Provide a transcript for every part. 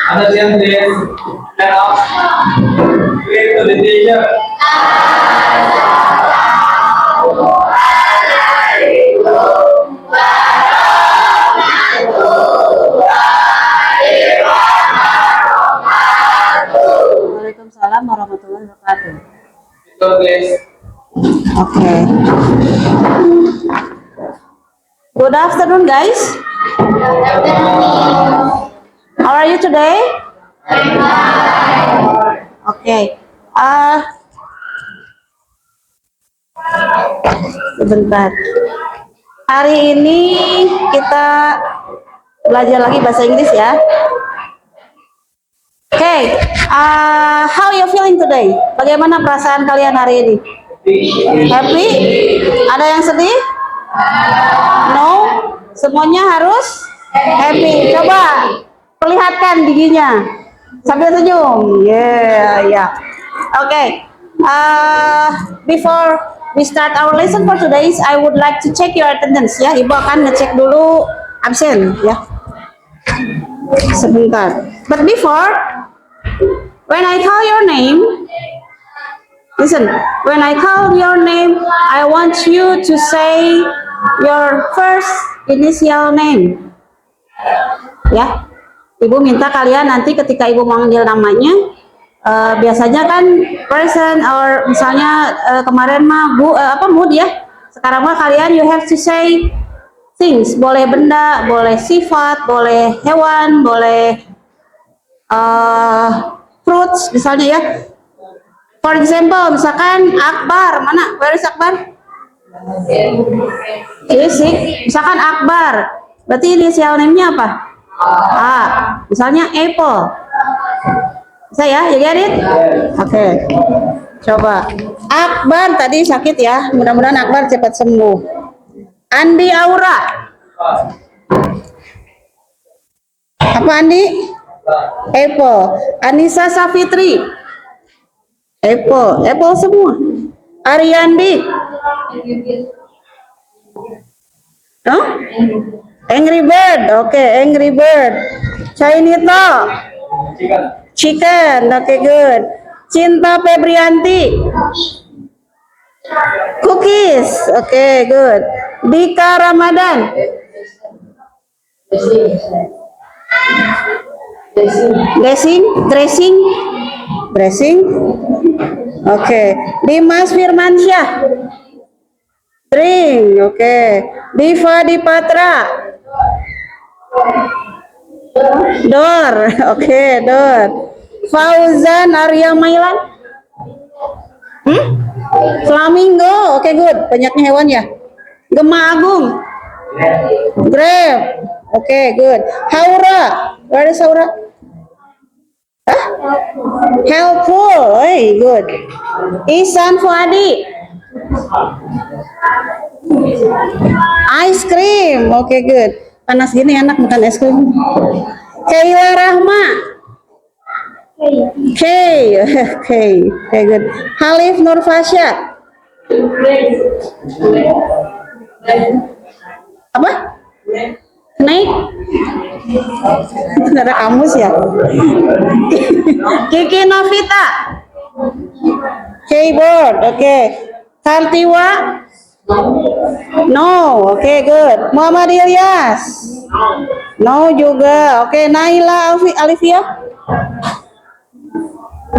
Understand this? Stand up. Wait to the teacher. Waalaikumsalam warahmatullahi wabarakatuh. Betul, please. Okay. Good afternoon, guys. How are you today? Okay. Sebentar. Hari ini kita belajar lagi bahasa Inggris ya. Okay. How you feeling today? Bagaimana perasaan kalian hari ini? Happy? Ada yang sedih? No? Semuanya harus happy. Coba perlihatkan giginya sambil senyum. Yeah. Okay. Before we start our lesson for today, I would like to check your attendance. Ya, Ibu akan ngecek dulu absen. Ya. Sebentar. But before, when I call your name, listen. When I call your name, I want you to say your first initial name. Ya, Ibu minta kalian nanti ketika Ibu manggil namanya, biasanya kan person or misalnya kemarin mah mood ya. Sekarang mah kalian you have to say things. Boleh benda, boleh sifat, boleh hewan, boleh fruits misalnya ya. For example, misalkan Akbar, mana? Where is Akbar? Misalkan Akbar, berarti inisial name-nya apa? A. Misalnya Apple. Bisa ya? You get it? Oke. Coba. Akbar tadi sakit ya. Mudah-mudahan Akbar cepat sembuh. Andi Aura. Apa Andi? Apple. Anissa Safitri. Apple semua. Ariandi. Huh? Angry Bird. Oke, Angry Bird. Chainito. Chicken. Oke, good. Cinta Febrianti. Cookies. Oke, good. Dika Ramadan. Dressing. Oke. Dimas Firmansyah. Drink. Oke. Diva Dipatra. Door. Oke, door. Fauzan Arya Mailan. Flamingo. Oke, good. Banyaknya hewan ya. Gema Agung. Grape. Oke, good. Haura. Where is Haura? Helpful. Hey, good. Isan Fuadi. Ice cream. Oke, good. Panas gini enak makan es krim. Kayla Rahma. Okay, good. Halif Nurfasya. Apa? Naik? Ada kamus ya? Kiki Novita. Keyboard. Oke. Kartiwa. No. Oke, good. Muhammad Ilyas. No juga. Oke, Naila Alivia.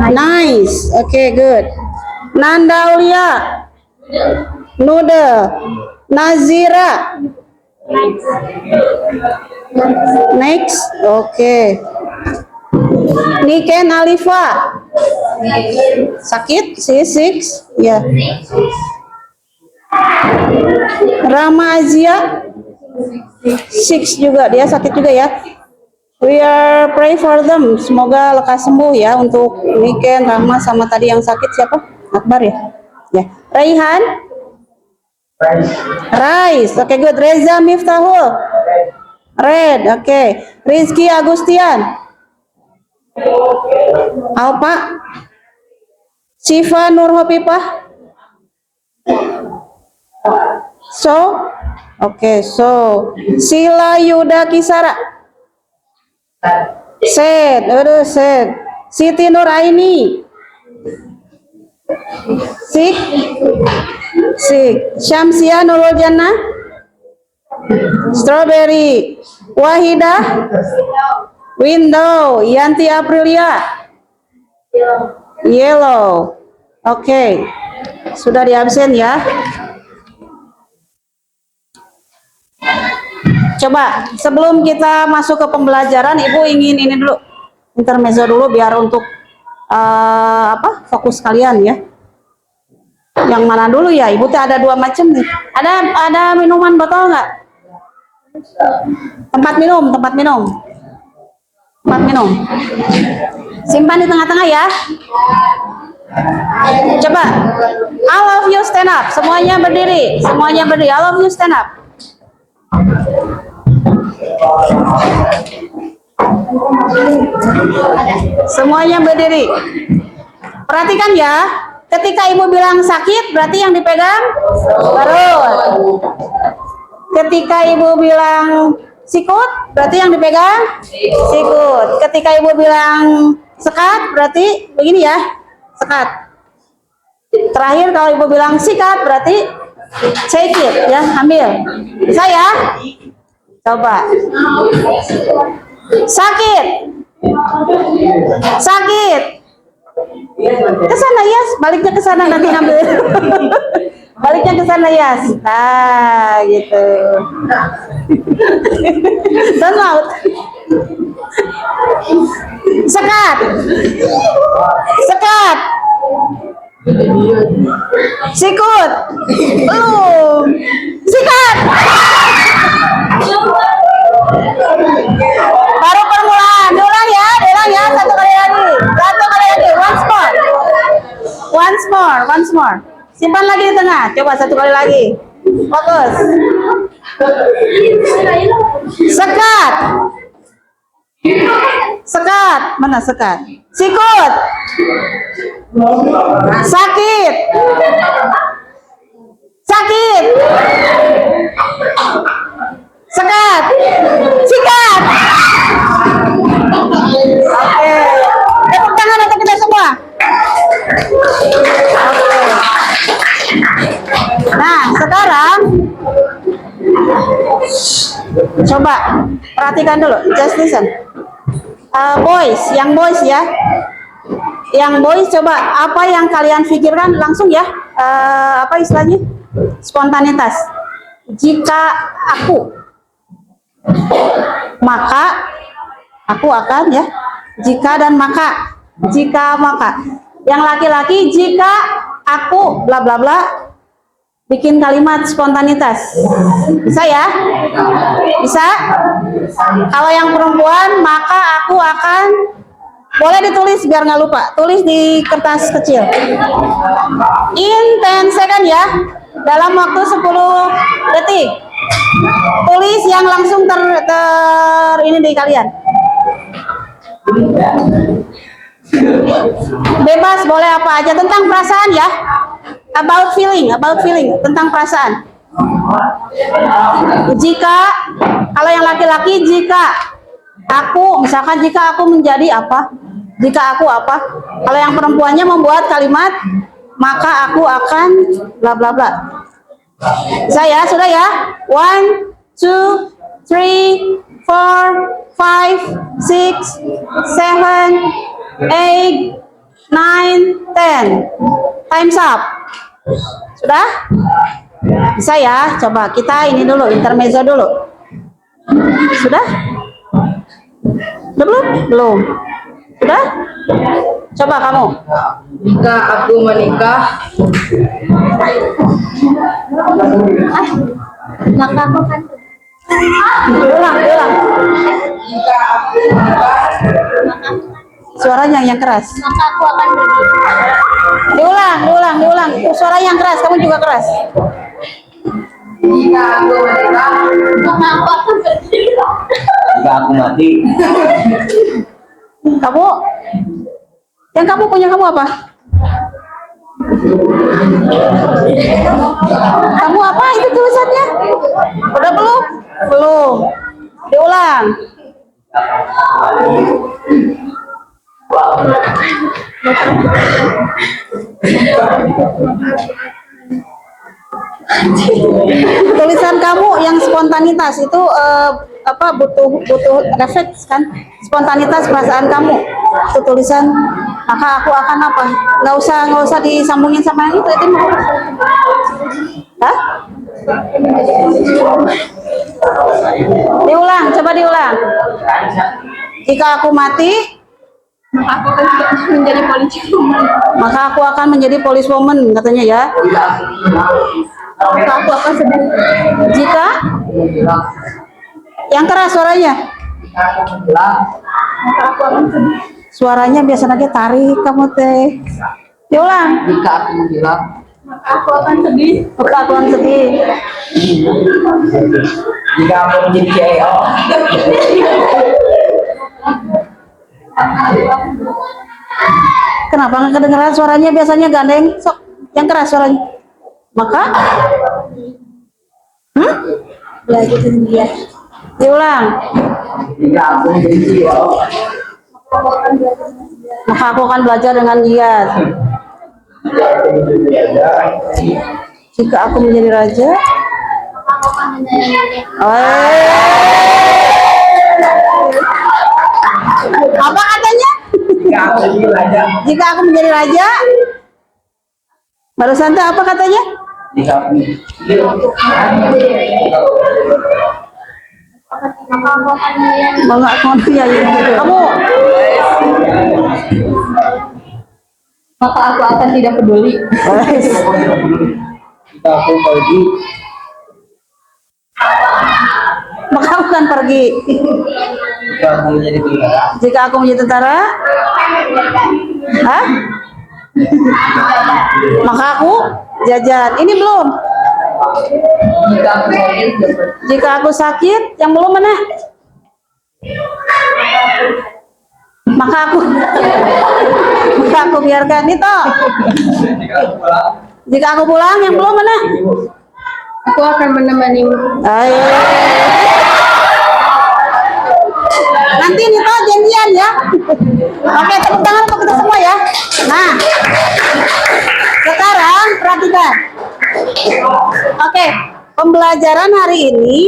Nice. Oke, good. Nanda Aulia. Nude. Nazira. Next. Oke. Niken Alifa. Sakit? C6. Ya. Rama Azia. 6 juga. Dia sakit juga ya. We are pray for them. Semoga lekas sembuh ya untuk Niken, Rama sama tadi yang sakit siapa? Akbar ya. Ya. Raihan. Rice. Oke, good. Reza Miftahul. Red. Oke. Rizky Agustian. Alpa. Siva Nur Hopipah. So, okay, so Sila Yuda Kisara. Said, aduh, said. Siti Nur Aini. Sik, Syamsia Nurul Jannah. Strawberry. Wahidah. Window. Yanti Aprilia. Yellow. Oke, sudah di absen ya. Coba sebelum kita masuk ke pembelajaran, Ibu ingin ini dulu, intermezzo dulu biar untuk fokus kalian ya. Yang mana dulu ya? Ibu tuh ada 2 macam nih. Ada minuman botol nggak? Tempat minum. Simpan di tengah-tengah ya. Coba, all of you stand up. Semuanya berdiri. All of you stand up. Semuanya berdiri. Perhatikan ya. Ketika Ibu bilang sakit, berarti yang dipegang perut. Ketika Ibu bilang sikut, berarti yang dipegang sikut. Ketika Ibu bilang sekat, berarti begini ya, sekat. Terakhir kalau Ibu bilang sikat, berarti take it ya, ambil. Bisa ya? Coba. Sakit. Ke sana ya, baliknya ke sana nanti ngambil. Baliknya ke sana ya. Nah, gitu. Dan laut. Sekat. Sikut. Belum. Sikat. Baru permulaan. Diulang ya. Satu kali lagi. Once more. Simpan lagi di tengah. Coba satu kali lagi. Fokus. Sekat. Mana sekat? Sikut. Sakit. Sekat. Sikat. Oke. Tepuk tangan untuk kita semua. Oke. Nah, sekarang coba perhatikan dulu. Just listen. Yang boys ya. Yang boys coba apa yang kalian pikirkan langsung ya. Apa istilahnya? Spontanitas. Jika aku, maka aku akan ya. Jika dan maka. Yang laki-laki jika aku bla bla bla, bikin kalimat spontanitas. Bisa ya? Bisa? Kalau yang perempuan maka aku akan, boleh ditulis biar nggak lupa. Tulis di kertas kecil. In 10 second ya. Dalam waktu 10 detik. Tulis yang langsung ini di kalian. Bebas, boleh apa aja tentang perasaan ya. About feeling tentang perasaan. Jika, kalau yang laki-laki jika aku, misalkan jika aku menjadi apa, jika aku apa. Kalau yang perempuannya membuat kalimat maka aku akan bla bla bla. Saya sudah ya. 1, 2, 3, 4, 5, 6, 7, 8, 9, 10. Time's up. Sudah? Bisa ya? Coba kita ini dulu, intermezzo dulu. Sudah? Belum? Sudah? Coba kamu. Jika aku menikah, Maka aku kan. Ulang. jika aku menikah, Suaranya yang keras. Maka aku akan pergi. Diulang. Suara yang keras, kamu juga keras. jika aku menikah, Maka aku akan pergi. Jika aku mati, Kamu? Yang kamu punya kamu apa? Kamu apa itu tulisannya? Udah belum? Belum. Diulang. Tulisan kamu yang spontanitas itu apa butuh refleks kan? Spontanitas perasaan kamu. Itu tulisan maka aku akan apa? Nggak usah disambungin sama yang itu mau. Hah? Diulang, coba diulang. Jika aku mati, maka aku akan menjadi policewoman katanya ya. Maka aku akan sedih. Jika yang keras suaranya. Maka aku akan sedih. Suaranya biasa lagi tarik kamu teh. Diulang. Jika aku menghilang, Maka aku akan sedih. Maka aku akan sedih. Jika aku menjadi CEO. Kenapa nggak kedengeran suaranya biasanya gandeng? Sok, yang keras suaranya. Maka? Belajar dia. Diulang. Jika aku menjadi CEO. Maka aku akan belajar dengan giat. Jika aku menjadi raja. Apa katanya? Jika aku menjadi raja. Jika aku menjadi raja. Barusan tuh apa katanya? Jika aku Enggak ya, kamu. maka aku akan tidak peduli. Jika aku pergi. Maka aku akan pergi. Jika aku menjadi tentara. Jika aku menjadi tentara. Hah? Maka aku jajan. Ini belum. Jika aku sakit, Jika aku sakit, yang belum mana? Maka aku biarkan itu. Jika aku pulang, yang belum mana? aku akan menemanimu. Ayo. Nanti nih toh janjian ya. Oke, tepuk tangan untuk kita semua ya. Nah, sekarang perhatikan. Oke, pembelajaran hari ini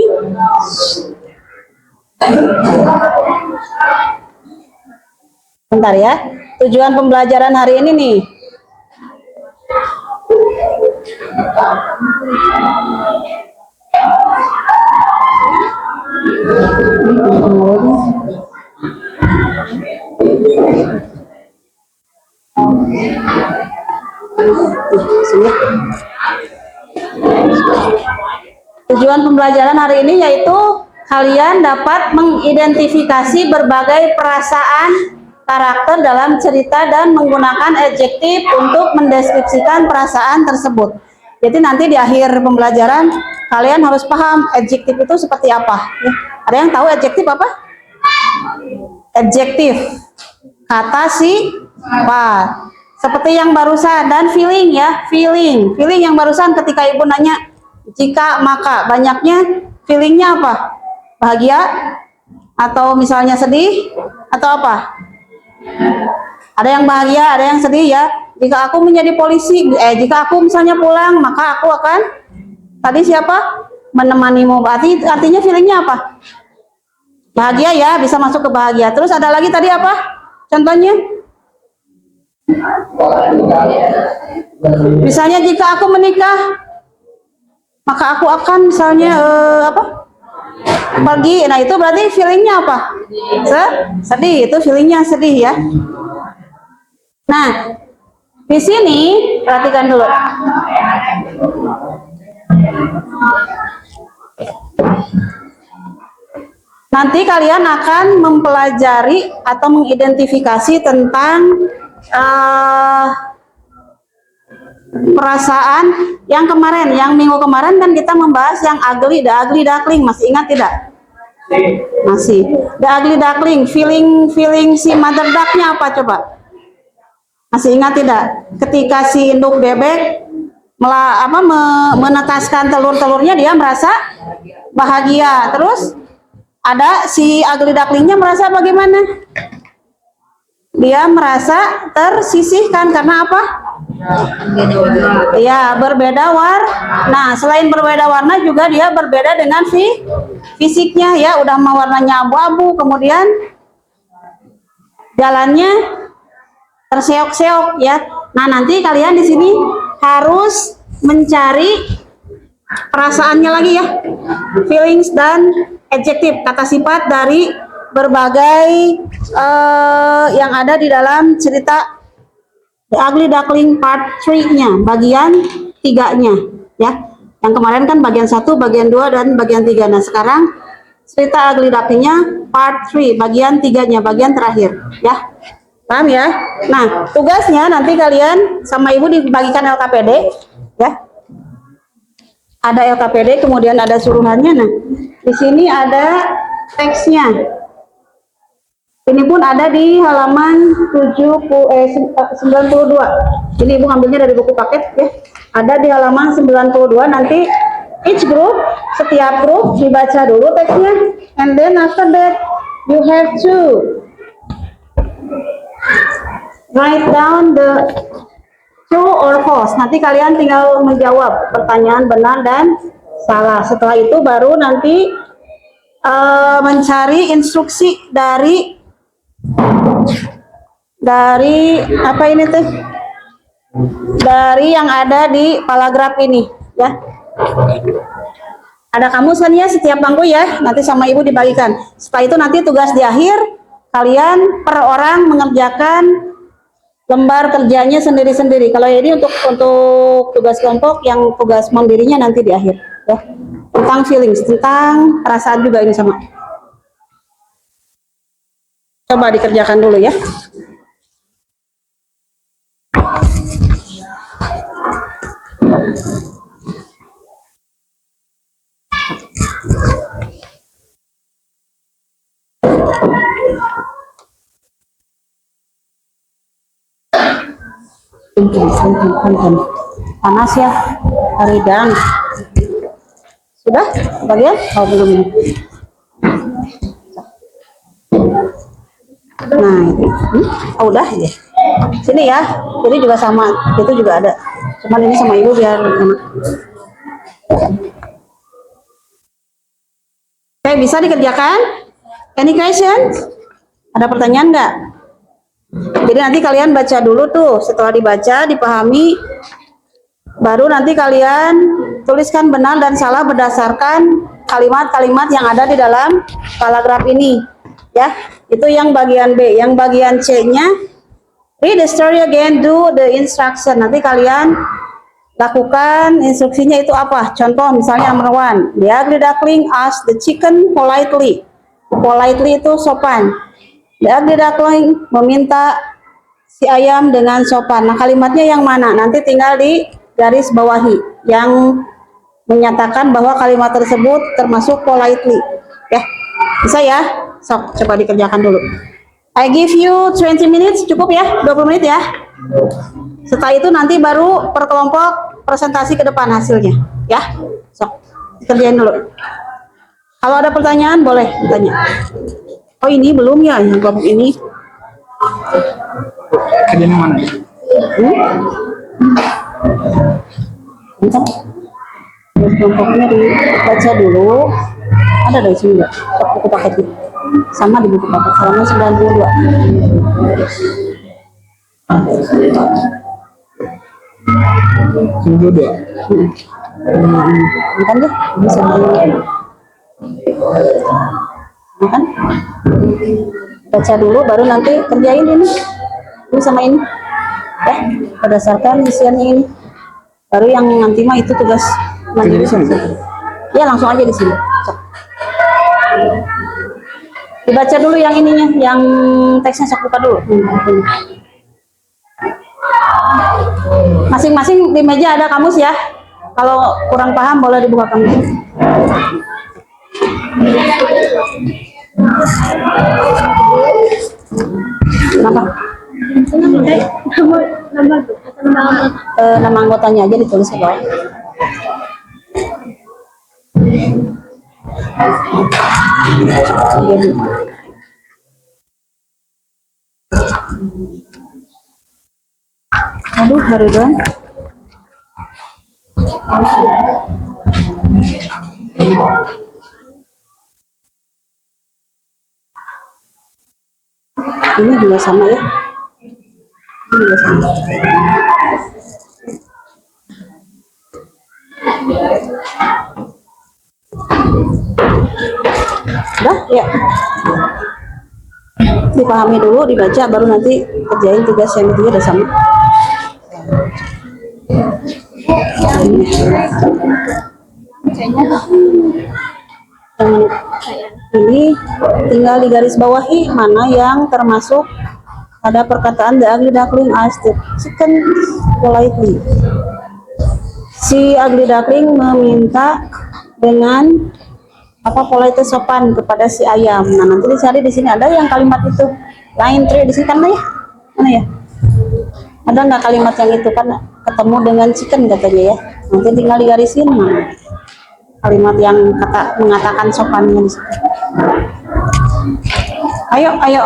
bentar ya. Tujuan pembelajaran hari ini nih. Tujuan pembelajaran hari ini yaitu kalian dapat mengidentifikasi berbagai perasaan karakter dalam cerita dan menggunakan adjektif untuk mendeskripsikan perasaan tersebut. Jadi nanti di akhir pembelajaran kalian harus paham adjektif itu seperti apa. Ya. Ada yang tahu adjektif apa? Adjektif, kata sifat. Seperti yang barusan, dan feeling ya, feeling yang barusan ketika ibu nanya jika maka, banyaknya feelingnya apa? Bahagia atau misalnya sedih atau apa? Ada yang bahagia, ada yang sedih ya. Jika aku menjadi polisi, jika aku misalnya pulang, maka aku akan tadi siapa? Menemanimu. Artinya feelingnya apa? Bahagia ya, bisa masuk ke bahagia. Terus ada lagi tadi apa? Contohnya? Misalnya jika aku menikah, maka aku akan misalnya apa? Pergi. Nah itu berarti feelingnya apa? Sedih. Itu feelingnya sedih ya. Nah di sini perhatikan dulu. Nanti kalian akan mempelajari atau mengidentifikasi tentang perasaan yang kemarin, yang minggu kemarin kan kita membahas yang ugly, the ugly duckling, masih ingat tidak? Masih. The ugly duckling, feeling si mother ducknya apa coba? Masih ingat tidak? Ketika si induk bebek menetaskan telur-telurnya, dia merasa bahagia. Terus ada si ugly ducklingnya merasa bagaimana? Dia merasa tersisihkan karena apa? Ya, berbeda warna. Nah, selain berbeda warna juga dia berbeda dengan fisiknya ya. Udah warnanya abu-abu, kemudian jalannya terseok-seok ya. Nah, nanti kalian di sini harus mencari perasaannya lagi ya. Feelings dan adjective, kata sifat dari berbagai yang ada di dalam cerita The Ugly Duckling Part 3-nya, bagian 3-nya ya. Yang kemarin kan bagian 1, bagian 2 dan bagian 3. Nah, sekarang cerita Ugly Duckling-nya Part 3, bagian 3-nya, bagian terakhir ya. Paham ya? Nah, tugasnya nanti kalian sama ibu dibagikan LKPD ya. Ada LKPD, kemudian ada suruhannya. Nah, di sini ada teksnya. Ini pun ada di halaman 92. Ini ibu ambilnya dari buku paket ya. Ada di halaman 92. Nanti each group, setiap grup dibaca dulu teksnya, and then after that you have to write down the true or false. Nanti kalian tinggal menjawab pertanyaan benar dan salah. Setelah itu baru nanti mencari instruksi dari apa ini tuh? Dari yang ada di paragraf ini ya. Ada kamus kan ya setiap bangku ya. Nanti sama ibu dibagikan. Setelah itu nanti tugas di akhir kalian per orang mengerjakan lembar kerjanya sendiri-sendiri. Kalau ini untuk tugas kelompok, yang tugas mandirinya nanti di akhir ya. Tentang feelings, tentang perasaan juga ini sama. Coba dikerjakan dulu ya. Panas ya, Haridang. Sudah bagian? Oh belum ya. Nah itu, oh udah ya. Sini ya, ini juga sama, itu juga ada. Cuman ini sama ibu biar enak. Oke, bisa dikerjakan? Any questions? Ada pertanyaan nggak? Jadi nanti kalian baca dulu tuh, setelah dibaca, dipahami, baru nanti kalian tuliskan benar dan salah berdasarkan kalimat-kalimat yang ada di dalam paragraf ini. Ya, itu yang bagian B. Yang bagian C-nya, read the story again, do the instruction. Nanti kalian lakukan instruksinya itu apa? Contoh misalnya number 1, the ugly duckling asked the chicken politely. Politely itu sopan. The ugly duckling meminta si ayam dengan sopan. Nah, kalimatnya yang mana? Nanti tinggal di garis bawahi yang menyatakan bahwa kalimat tersebut termasuk politely. Ya, bisa ya? Sok, coba dikerjakan dulu. I give you 20 minutes, cukup ya? 20 menit ya? Setelah itu nanti baru per kelompok presentasi ke depan hasilnya. Ya, sok, kerjain dulu. Kalau ada pertanyaan boleh tanya. Oh ini belum ya, yang kelompok ini. Kerjanya mana? Bentar. Terus kelompoknya dibaca dulu. Ada dari sini nggak? Buku paket itu. Sama di buku paket, halaman 92. Bukan deh, bisa makan. Baca dulu, baru nanti kerjain ini sama ini. Ya, berdasarkan isiannya ini. Baru yang nanti mah itu tugas mandiri. Ya langsung aja di sini. Dibaca dulu yang ininya, yang teksnya sok buka dulu. Masing-masing di meja ada kamus ya. Kalau kurang paham boleh dibuka kamus. Kenapa? Nama anggotanya aja ditulis ke bawah. Jadi, aduh, Harudan. Ini juga sama ya. Ini juga sama. Udah ya. Dipahami dulu, dibaca, baru nanti kerjain tugas yang ketiga udah sama. Ini tinggal di garis bawahi mana yang termasuk ada perkataan the ugly duckling asked the chicken politely. Si ugly duckling meminta dengan apa polite sopan kepada si ayam. Nah, nanti dicari di sini ada yang kalimat itu. Line 3 di sini kan ya? Mana ya? Ada nggak kalimat yang itu kan ketemu dengan chicken katanya ya? Nanti tinggal digarisin mana kalimat yang mengatakan sopannya di situ. Ayo. Ayo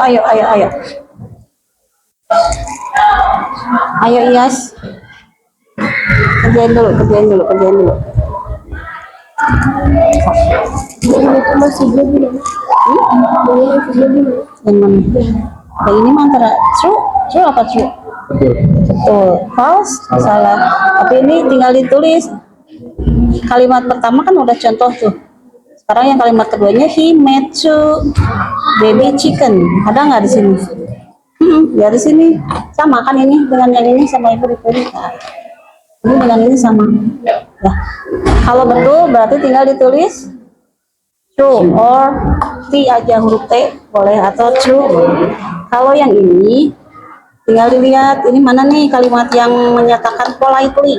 Iyas. Kerjain dulu. Itu masih belum. Yang mana? Nah, ini mah antara true apa true? Betul. False, salah. Tapi ini tinggal ditulis. Kalimat pertama kan udah contoh tuh. Sekarang yang kalimat keduanya he made two baby chicken. Ada nggak di sini? Ya di sini sama kan ini dengan yang ini sama ibu dipilih. Nah, ini dengan ini sama. Nah, kalau betul berarti tinggal ditulis true or T aja, huruf T boleh atau true. Kalau yang ini tinggal dilihat ini mana nih kalimat yang menyatakan politely.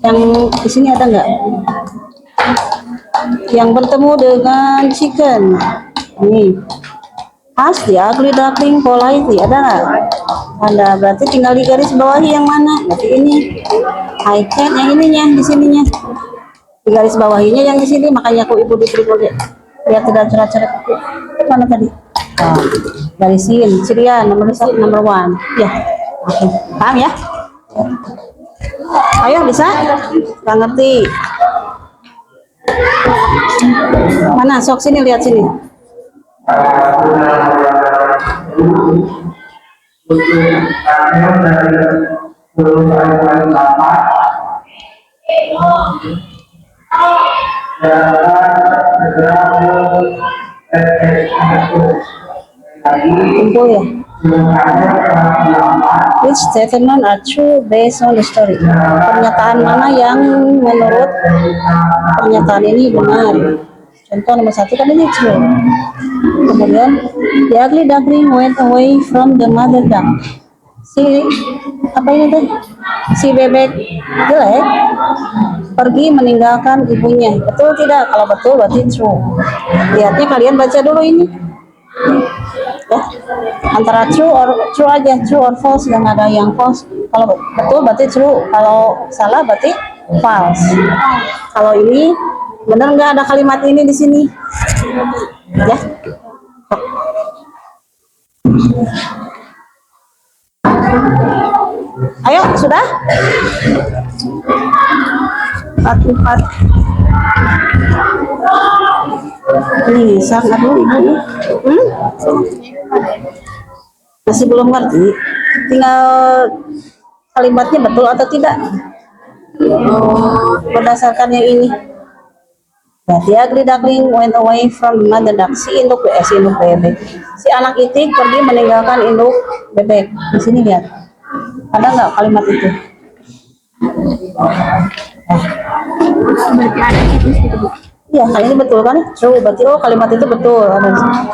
Yang di sini ada nggak? Yang bertemu dengan chicken. Nih. Ask the ugly duckling politely. Ada nggak? Ada. Berarti tinggal di garis bawahi yang mana? Berarti ini. I can yang ininya di sininya. Di garis bawahinya yang di sini. Makanya aku ibu diberi biar tidak coret-coret. Mana tadi? Oh, garisin. Sirian nomor 1. Ya. Oke. Paham ya? Ayo bisa? Nggak ngerti. Mana? Sok sini lihat sini. Kumpul ya. Which statement are true based on the story? Pernyataan mana yang menurut pernyataan ini benar? Contoh nomor 1 kan ini true. Kemudian the ugly duckling went away from the mother duck. Si apa ini tuh? Si bebek jelek pergi meninggalkan ibunya. Betul tidak? Kalau betul berarti true. Lihatnya kalian baca dulu ini. Ya, antara true aja, true or false, dan ada yang false. Kalau betul berarti true, kalau salah berarti false. Kalau ini benar nggak ada kalimat ini di sini? Ya. Ayo, sudah? 4. Ini sang aduh ibu. Masih belum ngerti. Tinggal kalimatnya betul atau tidak. Berdasarkan yang ini. The ugly duckling went away from the mother duck. Si induk bebek. Si anak itik pergi meninggalkan induk bebek. Di sini lihat. Ada nggak kalimat itu? Iya, kali ini betul kan? True, berarti kalimat itu betul.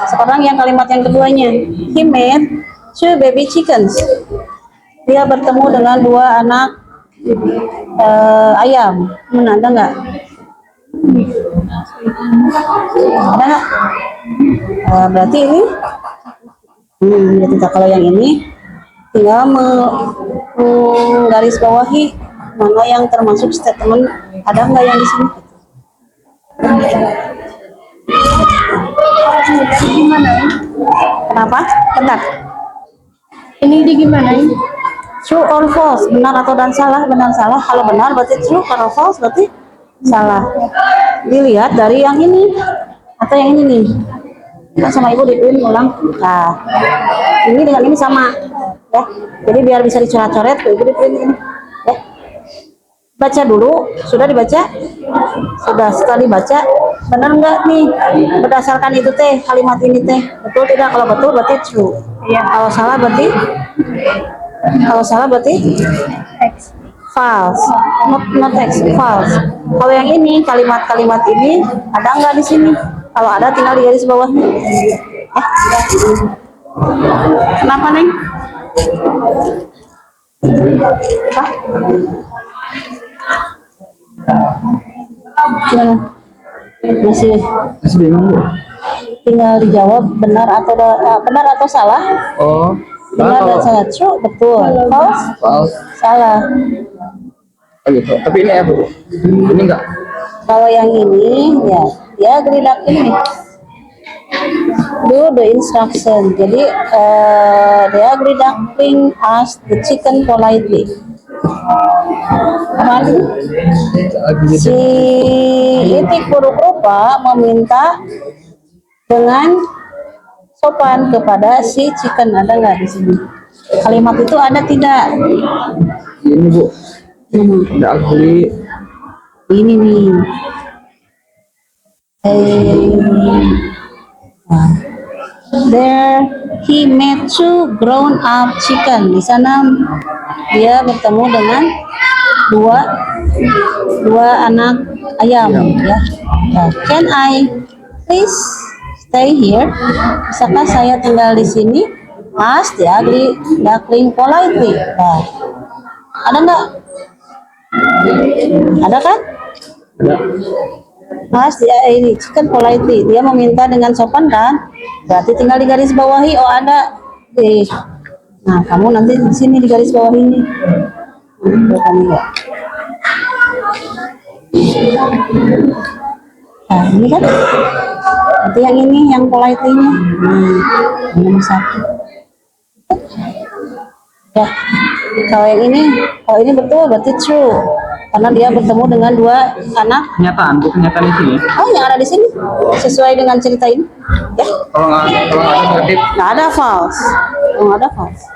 Sekarang yang kalimat yang keduanya, he made 2 baby chickens. Dia bertemu dengan 2 anak ayam. Ada nggak? Ada nggak? Berarti ini. Kalau yang ini tinggal menggaris bawahi mana yang termasuk statement, ada nggak yang di sini? Gimana? Kenapa? Bentar. Ini di gimana? True or false, benar atau dan salah, benar salah. Kalau benar berarti true, kalau false berarti salah. Dilihat dari yang ini atau yang ini nih. Nah, sama ibu diprint ulang. Nah, ini dengan ini sama, ya. Jadi biar bisa dicoret-coret, ibu diprint ini. Ya. Baca dulu, sudah dibaca? Sudah, setelah dibaca, benar nggak nih berdasarkan itu teh kalimat ini teh betul tidak? Kalau betul berarti true. Iya. Kalau salah berarti false. Not X, false. Kalau yang ini kalimat-kalimat ini ada nggak di sini? Kalau ada tinggal di garis bawah. Kenapa Neng? Apa? Gimana? Masih bingung Bu. tinggal dijawab benar atau salah. Oh, Benar dan salah. True, betul. False, false. salah. Oh gitu. Tapi ini ya Bu. Ini enggak. Kalau yang ini ya dia geridak ini do the instruction. Jadi dia gridacking ask the chicken politely. Apa artinya? Si itik buruk rupa meminta dengan sopan kepada si chicken. Ada nggak di sini? Kalimat itu ada tidak? Ini Bu. Ada alkoholi. Ini nih. There he met two grown up chicken. Di sana dia bertemu dengan dua anak ayam, ya. Nah, can I please stay here? Bisakah saya tinggal di sini? Ask the ugly duckling politely. Nah, ada nggak? Ada kan? Ada. Mas dia ini chicken politely, dia meminta dengan sopan kan? Berarti tinggal di garis bawahi. Oh ada. Nah kamu nanti di sini di garis bawah ini. Nah ini kan? Nanti yang ini yang politely-nya. Nomor 1. Ya. Kalau yang ini, kalau ini betul berarti true. Karena dia bertemu dengan dua anak. Kenyataan, Bu. Kenyataan di sini. Oh, yang ada di sini sesuai dengan cerita ini. Ya. Kalau nggak ada negatif. Nggak ada false. Oh, nggak ada false.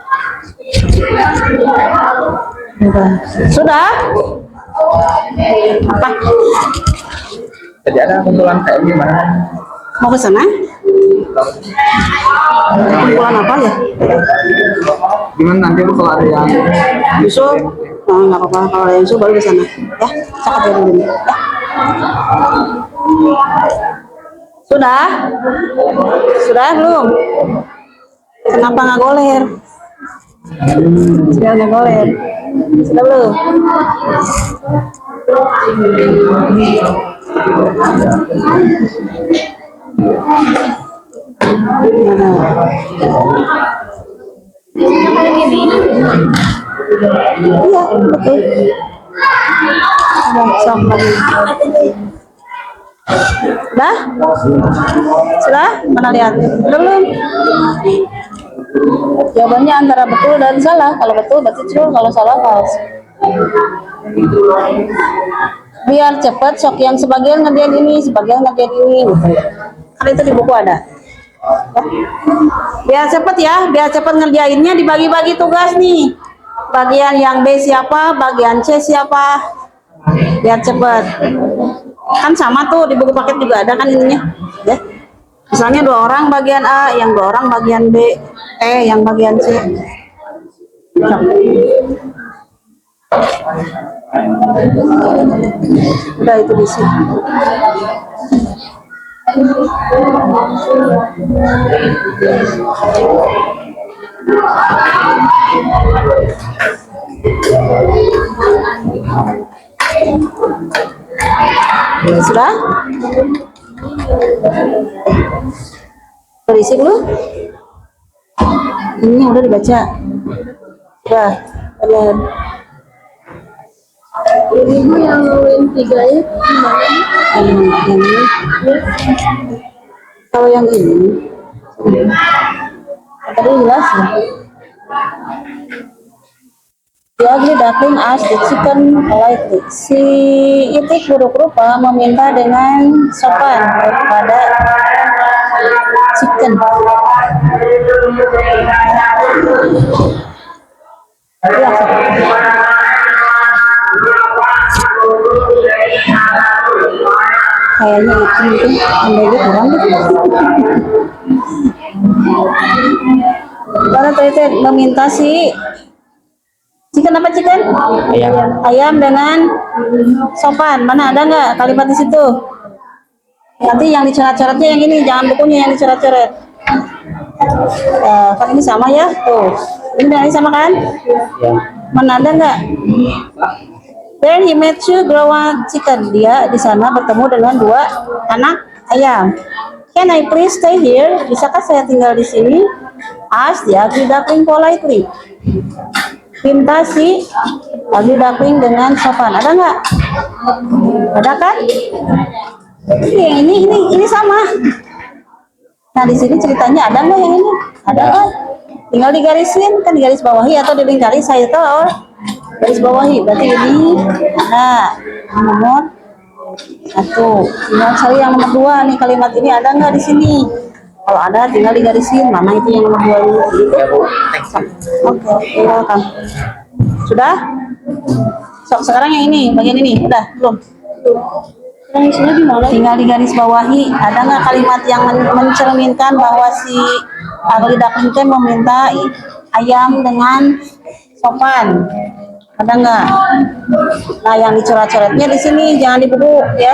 Sudah? Apa? Jadi ada kumpulan kayak gimana? Mau ke sana? Kumpulan apa ya? Gimana nanti Bu kalau ada yang Yusuf? Oh, nggak apa-apa. Kalau ada Yusuf baru ke sana. Ya, cakap ya dulu. Ya. Sudah? Sudah belum? Kenapa nggak goler? Sudah nggak goler? Sudah belum? Iya, betul. Sudah, sok lagi. Sudah? Sudah? Mana lihat? Sudah belum? Jawabannya antara betul dan salah. Kalau betul berarti true, kalau salah false. Biar cepat, sok yang sebagian ngerjain ini, sebagian ngerjain ini. Karena itu di buku ada. Biar cepat ya, biar cepat ngerjainnya dibagi-bagi tugas nih. Bagian yang B siapa, bagian C siapa. Biar cepat. Kan sama tuh di buku paket juga ada kan ininya. Ya. Misalnya 2 orang bagian A, yang 2 orang bagian B, yang bagian C. Udah itu di sini. Sudah? Berisi belum? Ini udah dibaca. Sudah, benar. Ini Bu yang win 3 ya. Yang ini. Kalau yang ini, tadi jelas ya. The ugly duckling asked the chicken politely. Si itik buruk rupa meminta dengan sopan kepada chicken. Ya, kayaknya itu andainya kurang gitu. Karena tadi meminta si chicken apa chicken? Ayam dengan sopan. Mana ada nggak kalimat di situ? Nanti yang dicoret-coretnya yang ini, jangan bukunya yang dicoret-coret. Kan ini sama ya, tuh. Ini sama kan? Mana ada nggak? There he met two grown chicken. Dia di sana bertemu dengan 2 anak ayam. Can I please stay here? Bisakah saya tinggal di sini? Asked the ugly duckling politely. Pinta si ugly duckling dengan sopan. Ada nggak? Ada kan? Ini sama. Nah di sini ceritanya ada nggak yang ini? Ada kan? Tinggal digarisin, kan digaris bawahi atau dilingkari saya tahu. Garis bawahi berarti ini ada nomor 1. Tinggal cari yang nomor 2 nih, kalimat ini ada nggak di sini? Kalau ada tinggal digarisin mana itu yang nomor 2 ini. Oke, welcome. Sudah? Sekarang yang ini, bagian ini udah belum? Tinggal digaris bawahi ada nggak kalimat yang mencerminkan bahwa si ugly duckling teh meminta ayam dengan sopan? Ada nggak? Nah, yang dicoret-coretnya di sini, jangan di buku ya.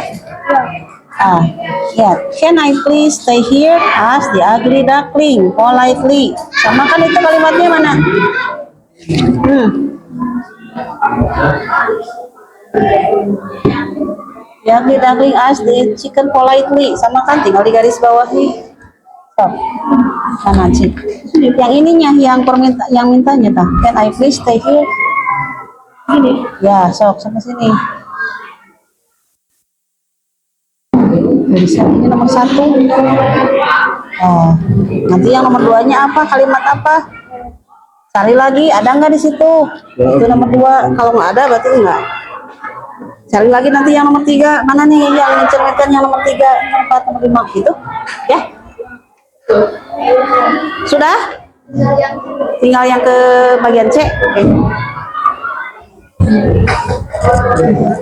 Ya. Can I please stay here? Asked the ugly duckling politely. Sama kan itu kalimatnya mana? The ugly duckling asked the chicken politely. Sama kan, tinggal di garis bawahi. Sana sih. Yang ininya, yang mintanya tah. Can I please stay here? Ini. Ya, sok sampai sini. Bisa ini nomor 1. Nanti yang nomor 2-nya apa? Kalimat apa? Cari lagi, ada nggak di situ? Itu nomor 2. Kalau nggak ada berarti enggak. Cari lagi nanti yang nomor 3. Mana nih yang mencerminkan yang nomor 3, nomor 4, nomor 5 gitu? Ya. Sudah? Tinggal yang ke bagian C. Oke.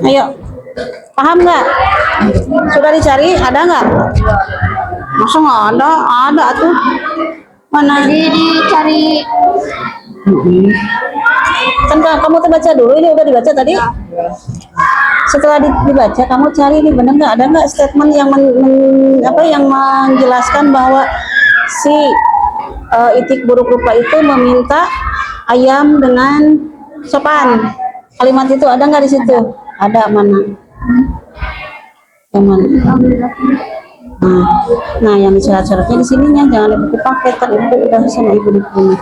Ayo, paham nggak? Sudah dicari, ada nggak? Masa nggak ada? Ada tuh. Mana? Jadi dicari. Kan kamu tuh baca dulu, ini udah dibaca tadi. Setelah dibaca, kamu cari ini benar nggak? Ada nggak statement yang yang menjelaskan bahwa si itik buruk rupa itu meminta ayam dengan sopan? Kalimat itu ada nggak di situ? Ada, mana? Yang mana? Nah, yang dicoret-coretnya di sininya, jangan di buku paket, kan ibu udah sama ibu di buku.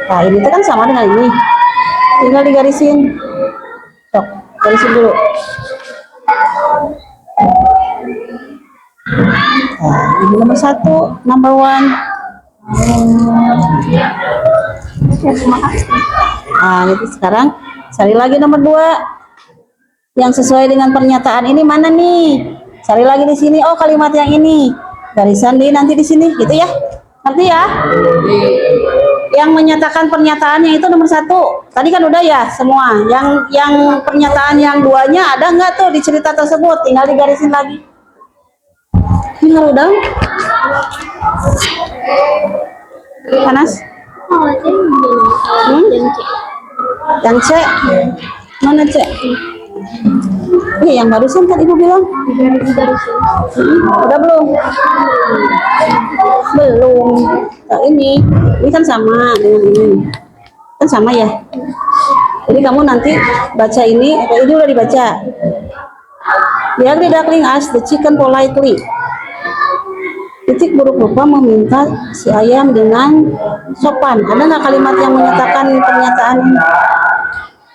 Nah, ini tuh kan sama dengan ini. Tinggal digarisin. Sok, garisin dulu. Nah, ini nomor 1, number 1. Nah, itu sekarang cari lagi nomor 2 yang sesuai dengan pernyataan ini. Mana nih? Cari lagi di sini. Oh, kalimat yang ini. Garisan di nanti di sini, gitu ya. Ngerti ya? Yang menyatakan pernyataannya itu nomor 1. Tadi kan udah ya semua. Yang pernyataan yang 2-nya ada nggak tuh di cerita tersebut? Tinggal digarisin lagi. Tinggal udah. Panas? Yang C. Mana C? Yang barusan kan ibu bilang. Udah belum? Belum. Nah, ini kan sama dengan ini. Kan sama ya. Jadi kamu nanti baca ini udah dibaca. The ugly duckling asked the chicken politely. Titik buruk rupa meminta si ayam dengan sopan. Ada nggak kalimat yang menyatakan pernyataan ini?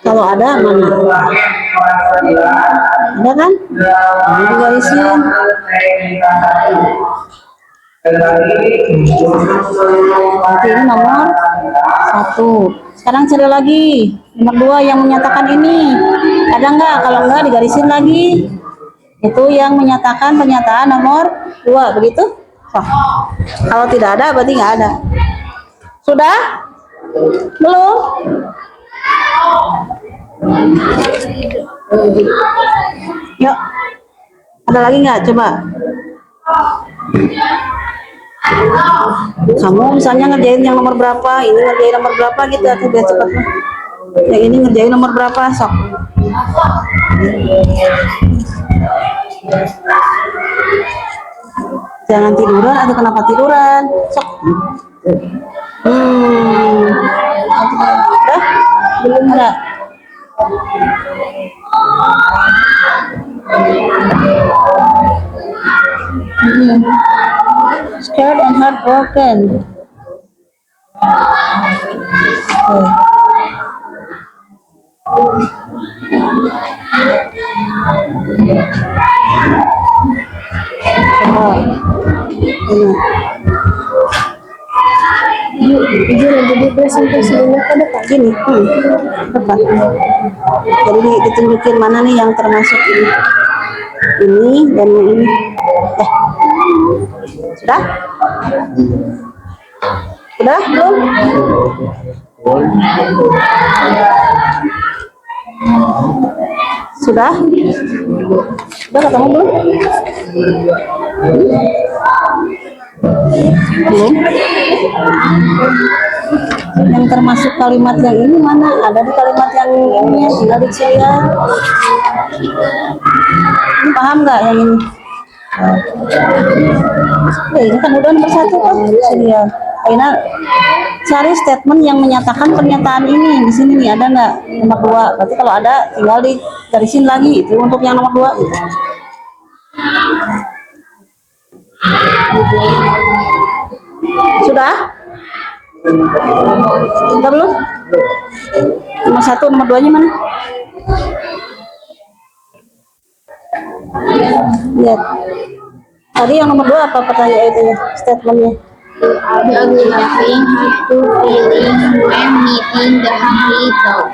Kalau ada, mana? Ada kan? Ini digarisin. Berarti ini nomor 1. Sekarang cari lagi nomor 2 yang menyatakan ini. Ada nggak? Kalau nggak, digarisin lagi. Itu yang menyatakan pernyataan nomor 2, begitu? So, kalau tidak ada, berarti nggak ada. Sudah? Belum? Yuk. Ada lagi nggak? Coba. Kamu misalnya ngerjain yang nomor berapa, ini ngerjain nomor berapa gitu, atau biar cepat. Yang ini ngerjain nomor berapa, sok. Jangan tiduran, atau kenapa tiduran, sok. Udah? Belum ada. Scared and heartbroken. Ibu nanti di presentasinya ke depan. Gini, depan. Jadi ditunjukin mana nih yang termasuk ini dan ini. Sudah? Sudah belum? Sudah? Sudah ketemu belum? Belum? Yang termasuk kalimat yang ini mana? Ada di kalimat yang ini ya, tinggal dicek ya. Ini paham nggak yang ini? Ini kan udah nomor 1 kan? Ya. Aina cari statement yang menyatakan pernyataan ini. Di sini nih ada nggak nomor 2? Berarti kalau ada tinggal digarisin lagi. Itu untuk yang nomor 2. Sudah? Sudah belum? Nomor 1, nomor 2-nya mana? Lihat. Tadi yang nomor 2 apa pertanyaan itu ya? Statementnya. The ugly duckling had two feelings when meeting the hungry dog.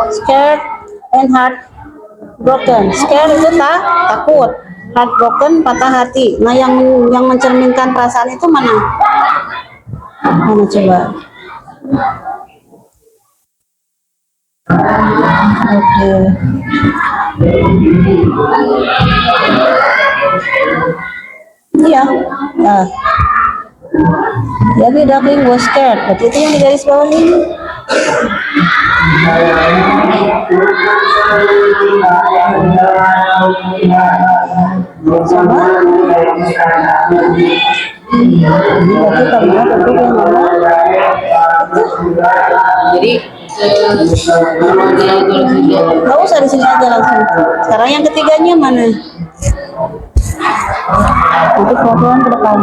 Scared and heartbroken. Scared itu takut. Heartbroken patah hati. Nah, yang mencerminkan perasaan itu mana? Mana coba? Oke. Iya. Nah. Jadi duckling was scared. Berarti itu yang di garis bawah ini. Sama. Berarti karena tentu yang mana? Jadi Nggak usah di sini aja langsung. Sekarang yang ketiganya mana? Nanti fotoan ke depan.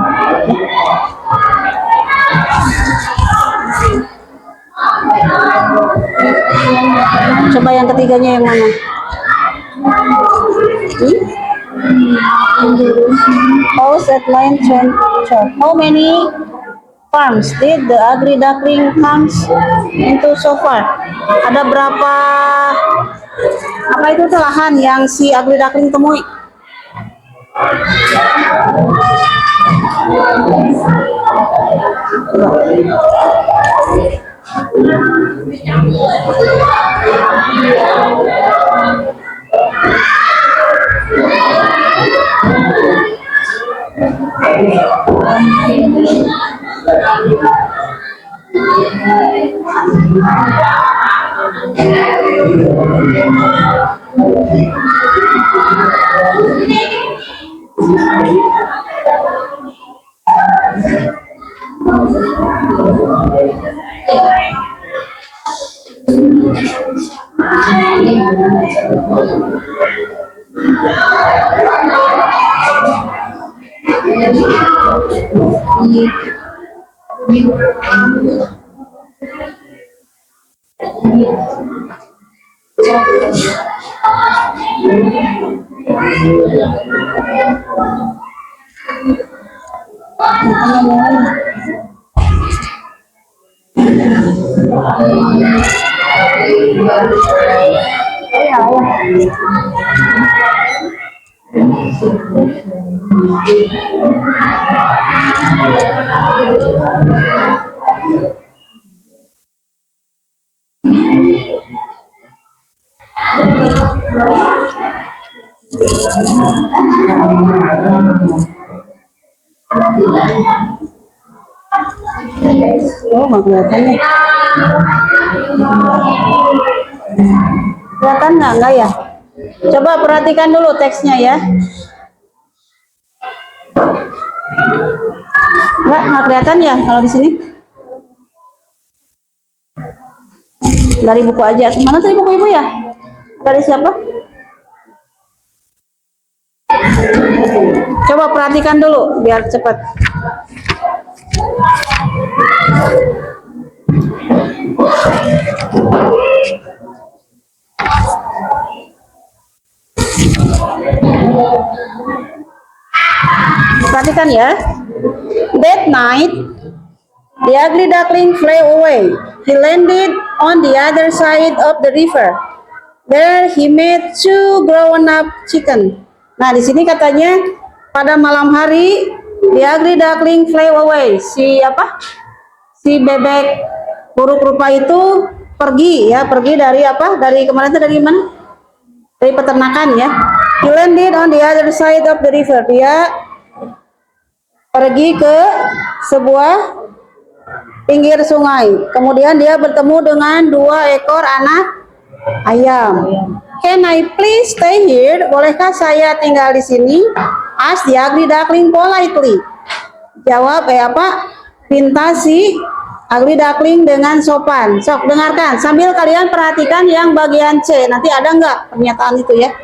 Coba yang ketiganya yang mana? Pause at line 12. How many farms did the ugly duckling comes into so far? Ada berapa itu lahan yang si ugly duckling temui? Oh, nggak kelihatan nih. Kelihatan nggak ya? Coba perhatikan dulu teksnya ya. Nggak kelihatan ya kalau di sini? Dari buku aja. Mana tadi buku ibu ya? Dari siapa? Coba perhatikan dulu biar cepat. Perhatikan ya. That night, the ugly duckling flew away. He landed on the other side of the river. There he met two grown-up chicken. Nah, di sini katanya pada malam hari the ugly duckling flew away. Si bebek buruk rupa itu pergi ya, pergi dari apa? Dari kemarin itu dari mana? Dari peternakan ya. He landed on the other side of the river. Dia pergi ke sebuah pinggir sungai. Kemudian dia bertemu dengan 2 ekor anak ayam. Can I please stay here? Bolehkah saya tinggal di sini? Asked the ugly duckling politely. Jawab pinta si ugly duckling dengan sopan. Sok dengarkan sambil kalian perhatikan yang bagian C. Nanti ada nggak pernyataan itu ya?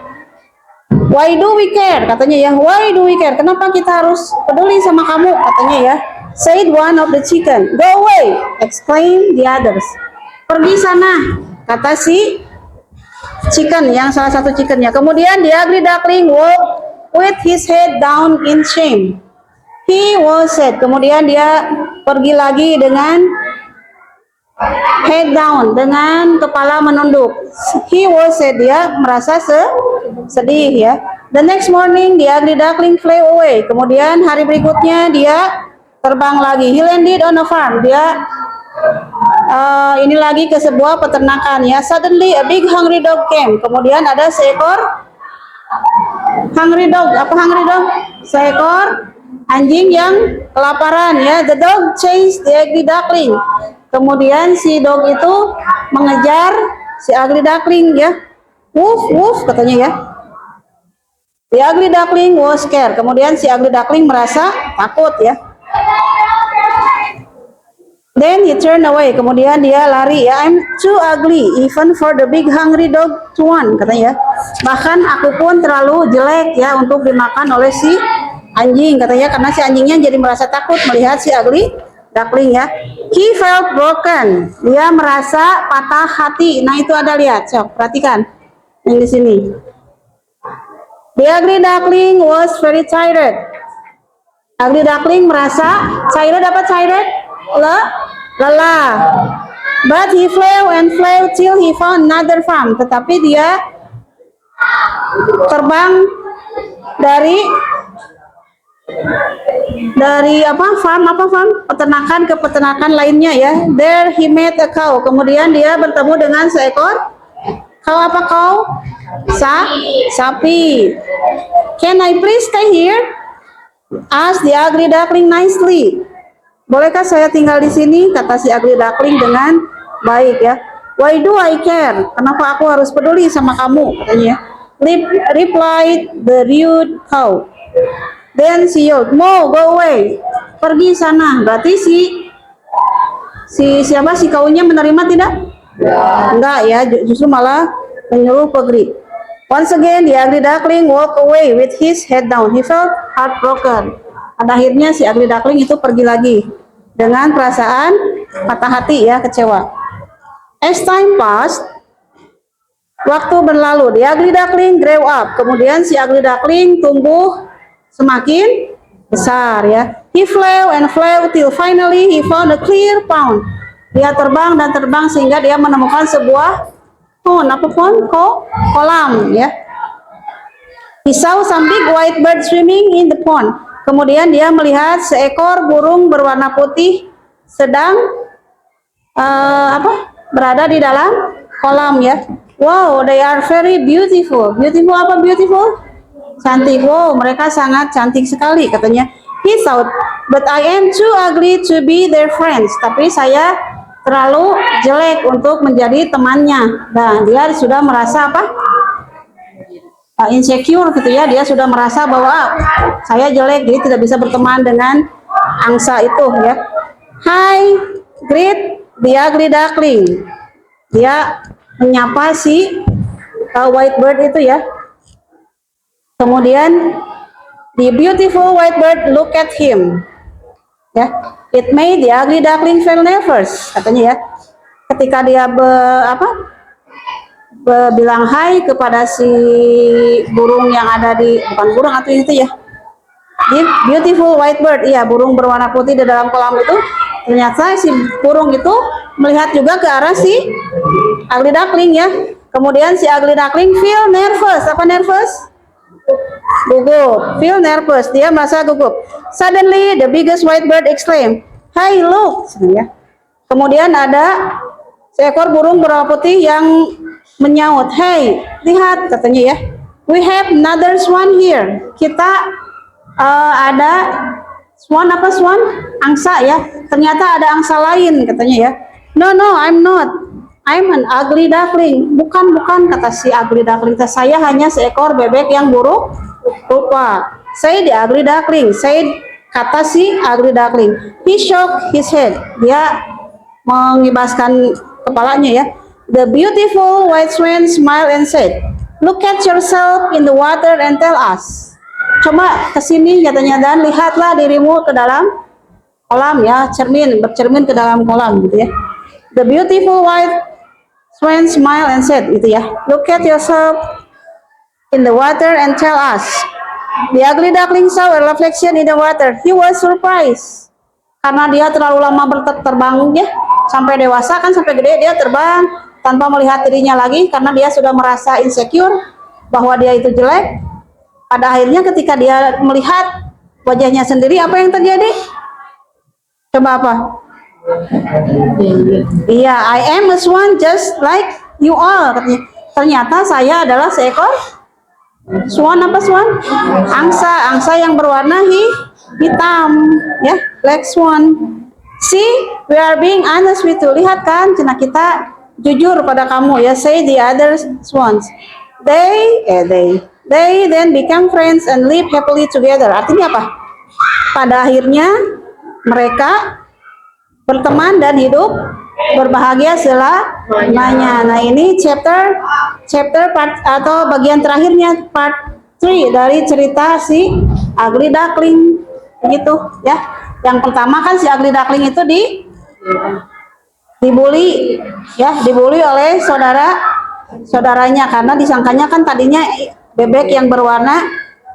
Why do we care? Katanya ya. Why do we care? Kenapa kita harus peduli sama kamu? Katanya ya. Said one of the chicken. Go away! Exclaimed the others. Pergi sana, kata si chicken, yang salah satu chickennya. Kemudian the ugly duckling walked with his head down in shame. He was sad. Kemudian dia pergi lagi dengan head down, dengan kepala menunduk. He was sad. Dia merasa sedih ya. The next morning the ugly duckling flew away. Kemudian hari berikutnya dia terbang lagi. He landed on a farm. Dia ini lagi ke sebuah peternakan ya. Suddenly a big hungry dog came. Kemudian ada seekor hungry dog. Apa hungry dog? Seekor anjing yang kelaparan ya. The dog chased the ugly duckling. Kemudian si dog itu mengejar si ugly duckling ya. Woof woof katanya ya. The ugly duckling was scared. Kemudian si ugly duckling merasa takut ya. Then he turned away. Kemudian dia lari ya. I'm too ugly even for the big hungry dog to want, katanya ya. Bahkan aku pun terlalu jelek ya untuk dimakan oleh si anjing, katanya, karena si anjingnya jadi merasa takut melihat si ugly duckling ya. He felt broken. Dia merasa patah hati. Nah, itu ada, lihat, sok perhatikan yang di sini. The ugly duckling was very tired. Ugly duckling merasa tired, apa tired? Lelah. But he flew and flew till he found another farm. Tetapi dia terbang dari farm peternakan ke peternakan lainnya ya. There he met a cow. Kemudian dia bertemu dengan seekor cow. Apa cow? Sapi. Can I please stay here? Asked the ugly duckling nicely. Bolehkah saya tinggal di sini? Kata si ugly duckling dengan baik ya. Why do I care? Kenapa aku harus peduli sama kamu? Katanya. Replied the rude cow. Then she yelled, "Mo, go away." Pergi sana. Berarti si kaunya menerima tidak? Enggak ya, justru malah menyuruh pergi. Once again, the ugly duckling walked away with his head down. He felt heartbroken. Pada akhirnya si ugly duckling itu pergi lagi dengan perasaan patah hati ya, kecewa. As time passed, waktu berlalu, the ugly duckling grew up. Kemudian si ugly duckling tumbuh semakin besar ya. He flew and flew till finally he found a clear pond. Dia terbang dan terbang sehingga dia menemukan sebuah pond. Apa pond? Kolam ya. He saw some big white bird swimming in the pond. Kemudian dia melihat seekor burung berwarna putih sedang berada di dalam kolam ya. Wow, they are very beautiful. Beautiful apa beautiful? Cantik. Wow, mereka sangat cantik sekali katanya. He thought, but I am too ugly to be their friends. Tapi saya terlalu jelek untuk menjadi temannya. Dan dia sudah merasa apa? Insecure gitu ya. Dia sudah merasa bahwa saya jelek, jadi tidak bisa berteman dengan angsa itu ya. Hi, greet the ugly duckling. Dia menyapa si white bird itu ya. Kemudian the beautiful white bird look at him. Ya, it made the ugly duckling feel nervous katanya ya. Ketika dia bilang hai kepada si burung yang ada di, bukan burung atau itu ya, the beautiful white bird, iya burung berwarna putih di dalam kolam itu. Ternyata si burung itu melihat juga ke arah si ugly duckling ya. Kemudian si ugly duckling feel nervous. Apa nervous? Gugup. Feel nervous. Dia merasa gugup. Suddenly the biggest white bird exclaimed, "Hey, look!" Ya. Kemudian ada seekor burung berwarna putih yang menyaut, "Hey, lihat," katanya ya. "We have another swan here." Kita ada swan apa swan? Angsa ya. Ternyata ada angsa lain katanya ya. "No, no, I'm not. I'm an ugly duckling." Bukan, kata si ugly duckling. Saya hanya seekor bebek yang buruk rupa. Say the ugly duckling. Say, kata si ugly duckling. He shook his head. Dia mengibaskan kepalanya ya. The beautiful white swan smiled and said, "Look at yourself in the water and tell us." Coba kesini katanya dan lihatlah dirimu ke dalam kolam ya, bercermin ke dalam kolam gitu ya. The beautiful white swan smiled and said gitu ya, "Look at yourself in the water and tell us." The ugly duckling saw a reflection in the water. He was surprised karena dia terlalu lama berterbang ya, sampai dewasa kan, sampai gede dia terbang tanpa melihat dirinya lagi karena dia sudah merasa insecure bahwa dia itu jelek. Pada akhirnya ketika dia melihat wajahnya sendiri, apa yang terjadi? Coba apa? Iya, I am a swan just like you all. Ternyata saya adalah seekor swan. Apa swan? Angsa yang berwarna hitam ya, black swan. See, we are being honest with you. Lihat kan, cina kita jujur pada kamu ya. Say the other swans. They then become friends and live happily together. Artinya apa? Pada akhirnya mereka berteman dan hidup berbahagia selamanya. Nah, ini chapter part atau bagian terakhirnya, part 3 dari cerita si ugly duckling begitu ya. Yang pertama kan si ugly duckling itu dibully ya, dibully oleh saudaranya karena disangkanya kan tadinya bebek yang berwarna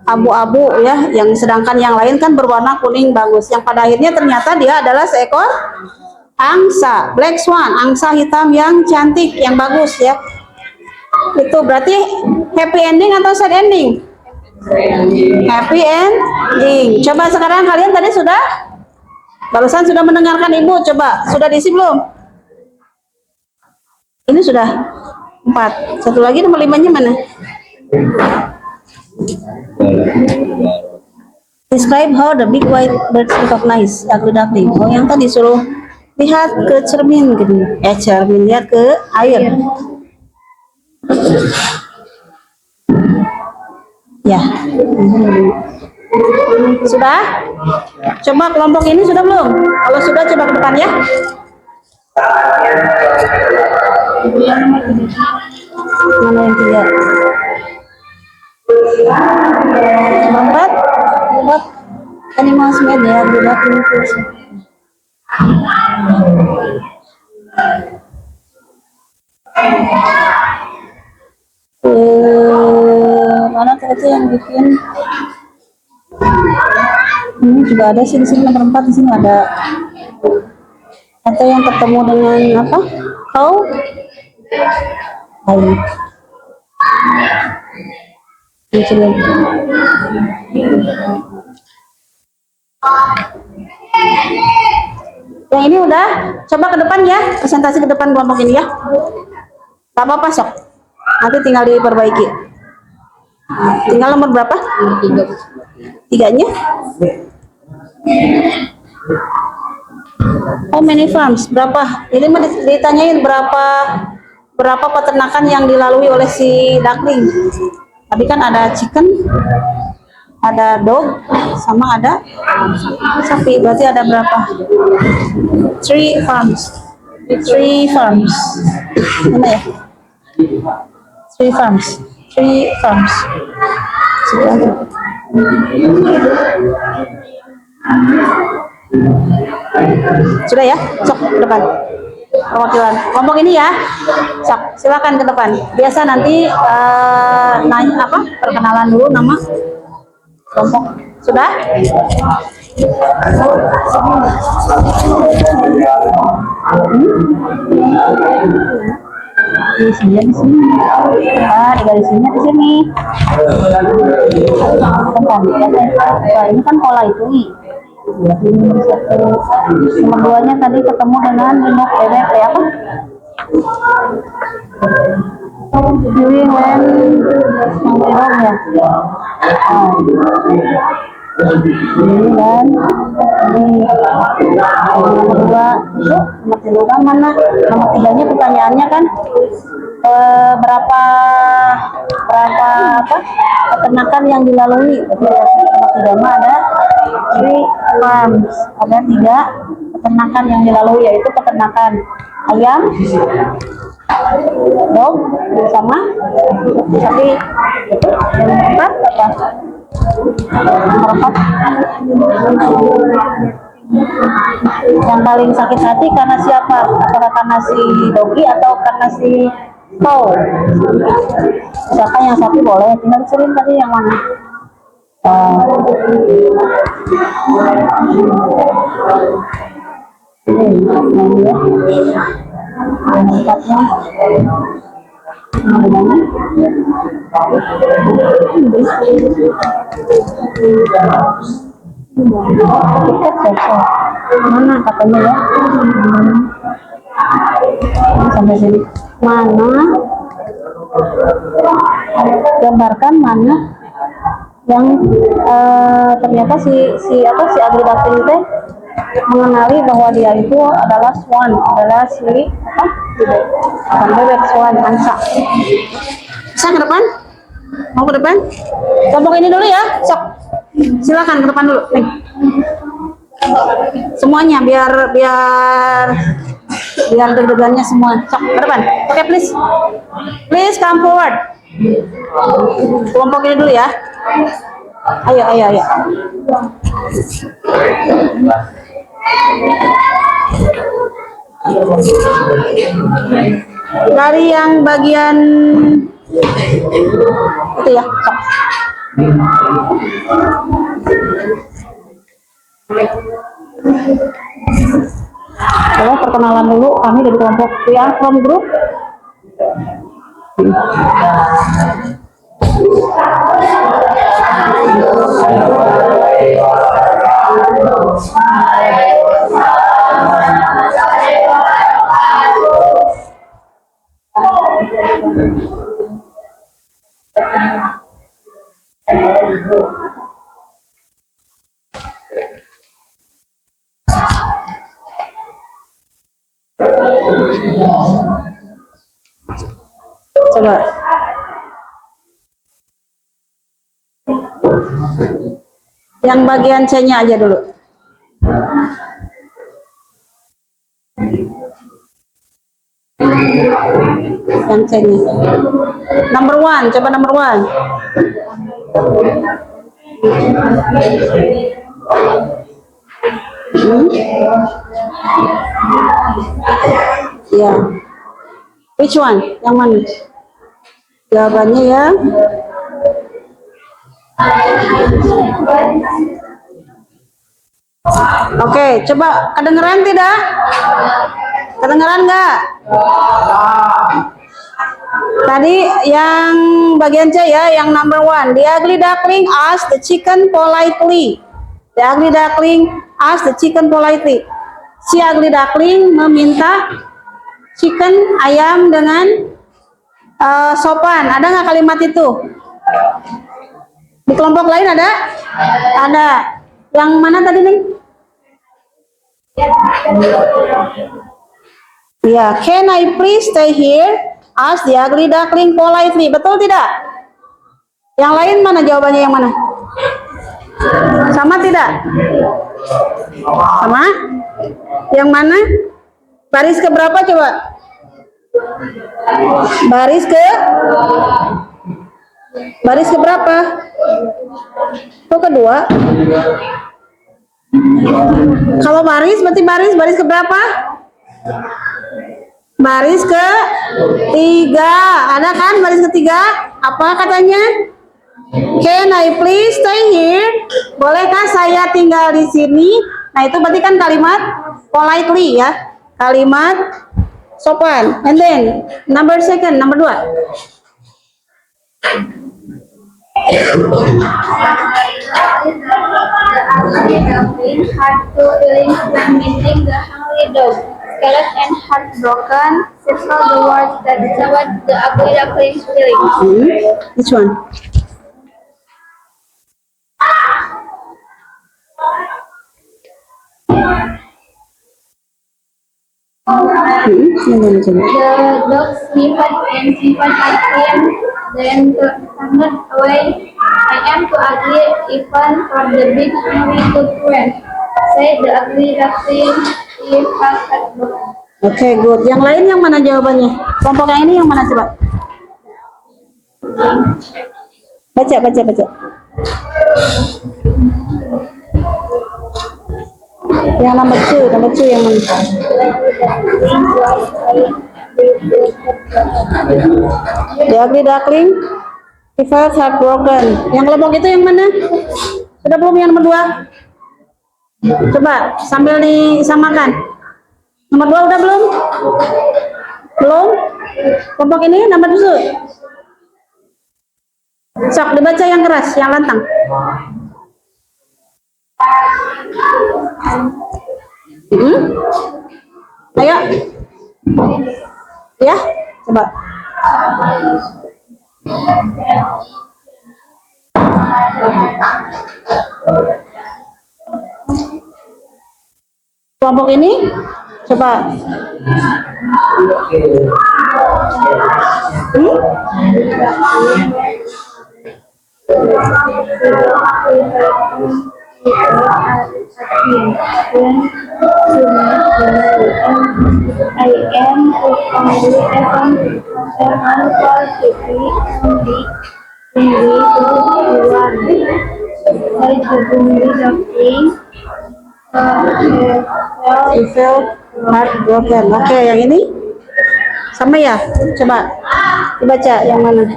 abu-abu ya, yang sedangkan yang lain kan berwarna kuning bagus. Yang pada akhirnya ternyata dia adalah seekor angsa, black swan, angsa hitam yang cantik, yang bagus ya. Itu berarti happy ending atau sad ending? Happy ending. Coba sekarang kalian tadi barusan sudah mendengarkan ibu, coba sudah diisi belum? Ini sudah 4. Satu lagi nomor 5-nya mana? Describe how the big white birds recognize ugly duckling. Oh, yang tadi suruh lihat ke cermin gitu. Cermin, lihat ke air. Ya. Sudah? Coba kelompok ini sudah belum? Kalau sudah coba ke depan ya. Mana yang 3? 4. Animals made the aggravating fish. Mana tadi yang bikin? Ini juga ada sih di sini nomor 4, di sini ada. Atau yang ketemu dengan apa? Cow? Ayo. Ini yang ini udah, coba ke depan ya, presentasi ke depan kelompok ini ya. Tak apa-apa sok, nanti tinggal diperbaiki. Tinggal nomor berapa? 3-nya. How many farms? Berapa? Ini ditanyain berapa peternakan yang dilalui oleh si duckling. Tadi kan ada chicken, ada dog, sama ada sapi. Berarti ada berapa? 3 farms. 3 farms. Mana ya? 3 farms. 3 farms. Sudah ya? Sok ke depan. Perwakilan kelompok ini ya. Sok, silakan ke depan. Biasa nanti nanya apa? Perkenalan dulu nama kelompok. Sudah? Di sini, di sini. Ah, di garisnya di sini. Ini kan pola itu nih. Ini satu. Nomor 2-nya tadi ketemu dengan minuk bebek ya apa? Doing when yang ya. Ini dan ini nomor 2 itu nomor 3 kan mana? Nomor 3-nya pertanyaannya kan berapa apa peternakan yang dilalui. Nomor 3-nya ada 3 farms, ada 3 peternakan yang dilalui, yaitu peternakan ayam, dog, sama sapi. Yang keempat apa? Yang paling sakit hati karena siapa? Apakah karena si dogi atau karena si cow? Siapa yang sapi boleh tinggal disuruh tadi yang mana? Yang empatnya mana katanya ya? Sampai sini mana? Gambarkan mana yang ternyata si agridating teh mengenali bahwa dia itu adalah swan, adalah si apa? Bebek swan angsa. Bisa ke depan? Mau ke depan? Kelompok ini dulu ya, sok. Silakan ke depan dulu. Nih. Semuanya biar deg-degannya semua. Sok ke depan. Oke, please. Please come forward. Kelompok ini dulu ya. Ayo. Dari yang bagian itu ya, sok. Coba perkenalan dulu, kami dari kelompok yang from group. Coba. Yang bagian C-nya aja dulu. Yang C-nya. Number 1, coba number 1. Ya. Which one? Yang mana? Jawabannya ya. Oke, coba kedengeran tidak? Kedengeran nggak? Tadi yang bagian C ya, yang number 1. The ugly duckling asked the chicken politely. The ugly duckling asked the chicken politely. Si ugly duckling meminta chicken ayam dengan sopan. Ada nggak kalimat itu? Di kelompok lain ada? Ada. Yang mana tadi nih? Ya, can I please stay here? Ask the ugly duckling politely. Betul tidak? Yang lain mana jawabannya yang mana? Sama tidak? Sama? Yang mana? Baris ke berapa coba? Baris ke berapa? Itu kedua. Kalau baris berarti baris ke berapa? Baris ke 3. Ada kan baris ketiga? Apa katanya? Can I please stay here? Bolehkah saya tinggal di sini? Nah, itu berarti kan kalimat politely ya. Kalimat sopan. And then number 2. The ugly duckling had two feelings when meeting the hungry dog. Scared and heartbroken, circle the words that describe the ugly duckling's feelings. Which one? The dog sniffed and sniffed at him, then turned away. I am too ugly even for the big hungry good friend, said the ugly duckling. He felt heartbroken. Oke, good. Yang lain yang mana jawabannya? Kelompok yang ini yang mana coba? Baca. Yang number 2 yang mana? The ugly duckling, he felt heartbroken. Yang kelompok itu yang mana? Sudah belum yang nomor 2? Coba sambil disamakan. Nomor 2 udah belum? Belum? Kelompok ini nomor 2. Sok dibaca yang keras, yang lantang. Ayo. Ya, coba. Kelompok ini coba. I am only seven for city only when we go to one. Said the hungry duckling. He felt heartbroken. Oke, yang ini sama ya? Coba dibaca yang mana?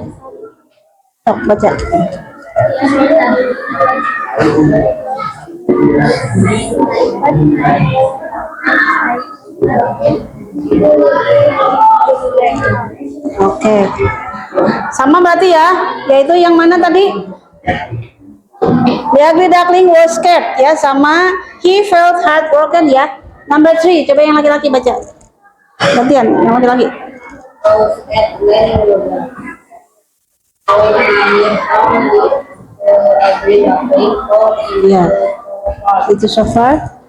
Sok baca. Oke. Sama berarti ya, yaitu yang mana tadi? The ugly duckling was scared ya, sama he felt heartbroken ya. Number 3, coba yang laki-laki baca. Gantian, yang laki-laki. Ya, itu so far.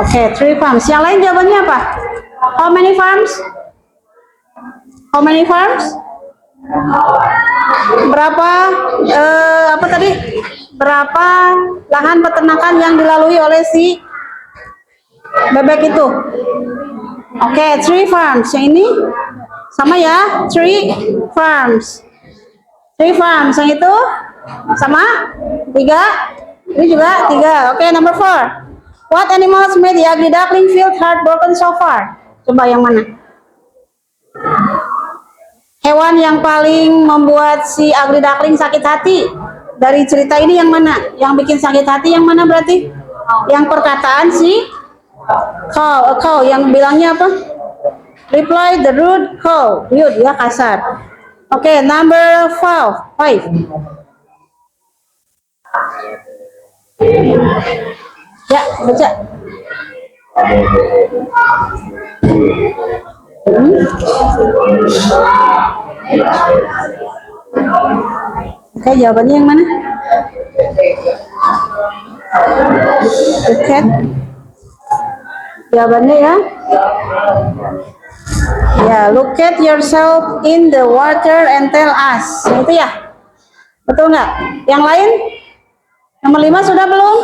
Oke, 3 farms. Yang lain jawabannya apa? How many farms? How many farms? Berapa apa tadi? Berapa lahan peternakan yang dilalui oleh si bebek itu? Oke, 3 farms. Yang ini sama ya? 3 farms. 3 farms. Yang itu sama? 3 Ini juga 3. Oke, number 4. What animals made the ugly duckling feel heartbroken so far? Coba yang mana? Hewan yang paling membuat si ugly duckling sakit hati dari cerita ini yang mana? Yang bikin sakit hati yang mana berarti? Yang perkataan si cow, yang bilangnya apa? Reply the rude cow, rude ya, kasar. Oke, number 5. Ya, baca. Oke, jawabannya yang mana? Oke. Jawabannya ya. Ya, look at yourself in the water and tell us. Itu ya. Betul nggak? Yang lain? Nomor 5 sudah belum?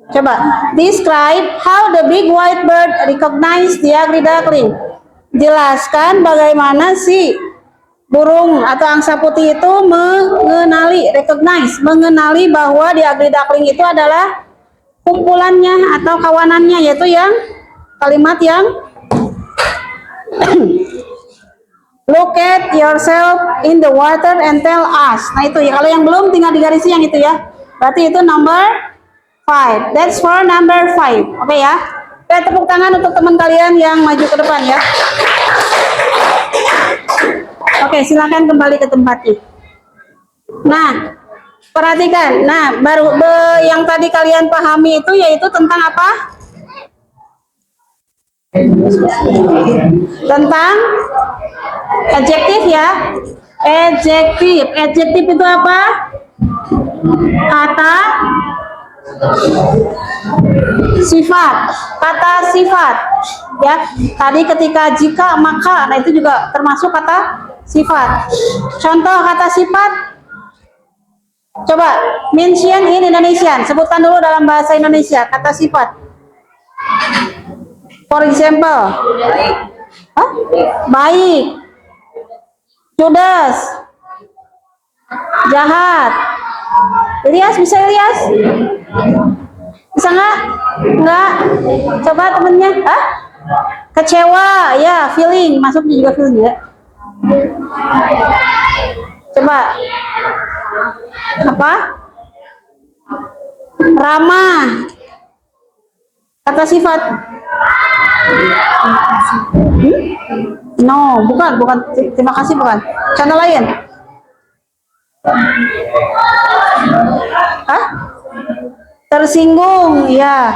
Coba. Describe how the big white bird recognized the ugly duckling. Jelaskan bagaimana si burung atau angsa putih itu mengenali bahwa the ugly duckling itu adalah kumpulannya atau kawanannya, yaitu yang kalimat yang look at yourself in the water and tell us. Nah itu ya, kalau yang belum tinggal digarisi yang itu ya. Berarti itu number 5. That's for number 5. Oke ya. Oke, tepuk tangan untuk teman kalian yang maju ke depan ya. Oke, silakan kembali ke tempatnya. Nah, perhatikan. Nah, yang tadi kalian pahami itu yaitu tentang apa? Tentang adjektif ya. Adjektif itu apa? Kata sifat ya. Tadi ketika jika, maka, nah itu juga termasuk kata sifat. Contoh kata sifat, coba mention in Indonesian, sebutkan dulu dalam bahasa Indonesia kata sifat. For example, baik, judes, jahat. Ilyas, bisa Ilyas? Bisa nggak? Nggak? Coba temennya. Kecewa, ya, feeling. Masuknya juga feeling ya. Coba. Apa? Ramah. Kata sifat. No, bukan. Terima kasih, bukan. Contoh lain. Tersinggung, ya.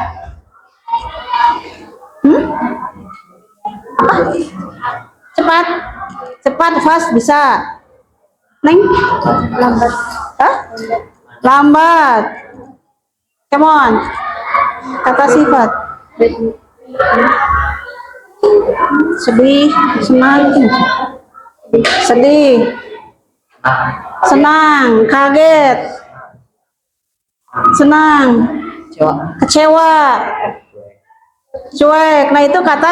Cepat, fast bisa. Neng, lambat. Lambat. Come on. Kata sifat. Sedih, senang. Sedih, senang, kaget, senang, kecewa, cuek. Nah itu kata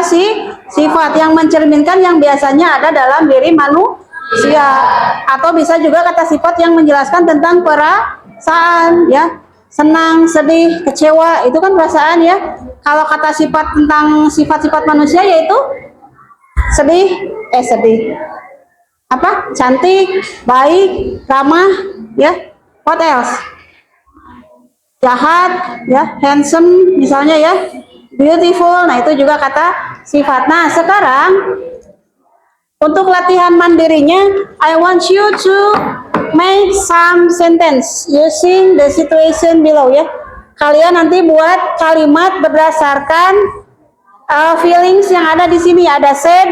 sifat yang mencerminkan yang biasanya ada dalam diri manusia, atau bisa juga kata sifat yang menjelaskan tentang perasaan ya. Senang, sedih, kecewa, itu kan perasaan ya. Kalau kata sifat tentang sifat-sifat manusia yaitu sedih, apa? Cantik, baik, ramah, ya. What else? Jahat, ya. Handsome, misalnya ya. Beautiful, nah itu juga kata sifat. Nah sekarang untuk latihan mandirinya, I want you to make some sentence using the situation below ya. Kalian nanti buat kalimat berdasarkan feelings yang ada di sini. Ada sad,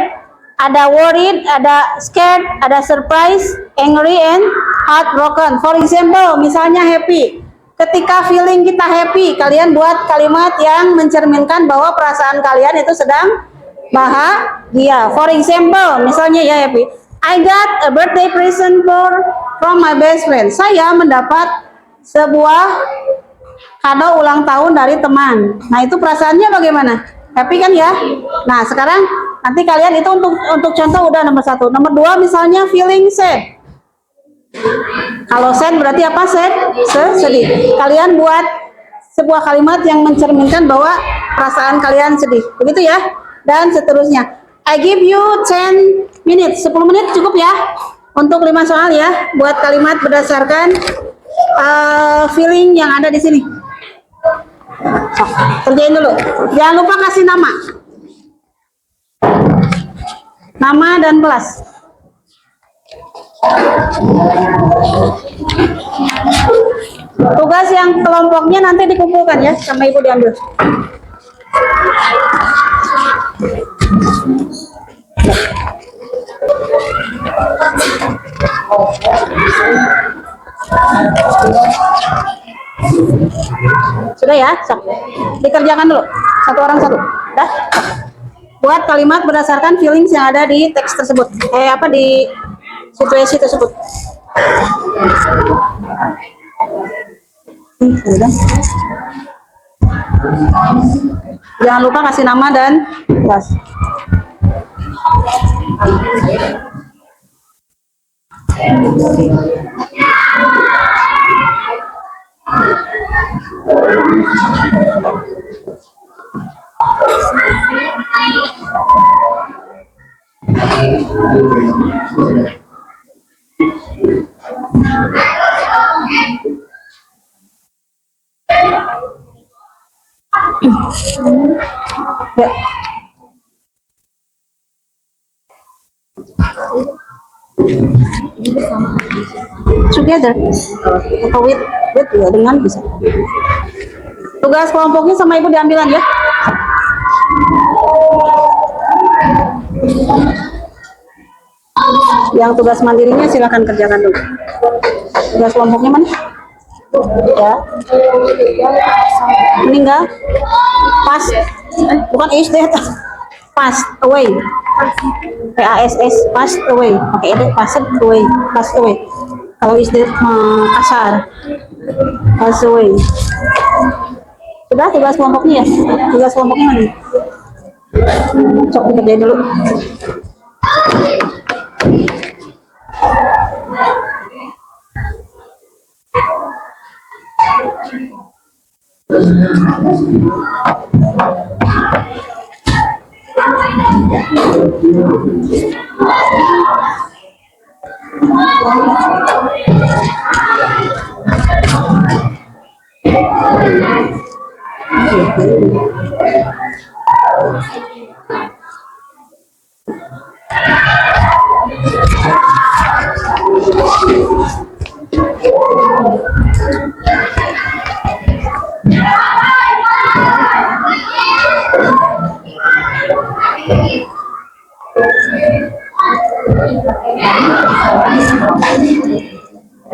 ada worried, ada scared, ada surprise, angry, and heartbroken. For example, misalnya happy. Ketika feeling kita happy, kalian buat kalimat yang mencerminkan bahwa perasaan kalian itu sedang bahagia. For example, misalnya ya happy. I got a birthday present from my best friend. Saya mendapat sebuah kado ulang tahun dari teman. Nah itu perasaannya bagaimana? Happy kan ya? Nah sekarang nanti kalian itu untuk contoh udah nomor 1. Nomor 2 misalnya feeling sad. Kalau sad berarti apa? Sad, sedih. Kalian buat sebuah kalimat yang mencerminkan bahwa perasaan kalian sedih. Begitu ya. Dan seterusnya. I give you 10 minutes. 10 menit cukup ya. Untuk 5 soal ya. Buat kalimat berdasarkan feeling yang ada di sini. So, kerjain dulu. Jangan lupa kasih nama. Nama dan kelas. Tugas yang kelompoknya nanti dikumpulkan ya, sama ibu diambil. Sudah ya, sok. Dikerjakan dulu. Satu orang satu. Dah. Buat kalimat berdasarkan feelings yang ada di teks tersebut. Di situasi tersebut. Udah. Jangan lupa kasih nama dan kelas. Ya. Together atau with ya, dengan bisa. Tugas kelompoknya sama ibu diambilan ya. Yang tugas mandirinya silakan kerjakan dulu. Tugas kelompoknya mana? Ya. Meninggal. Pass. Bukan is dead. Pass away. PASS, passed away. Pakai ed, passed away, passed away. Kalau is dead kasar. Pass away. Sudah tugas kelompoknya ya? Tugas kelompoknya mana? Cok dikerjain dulu.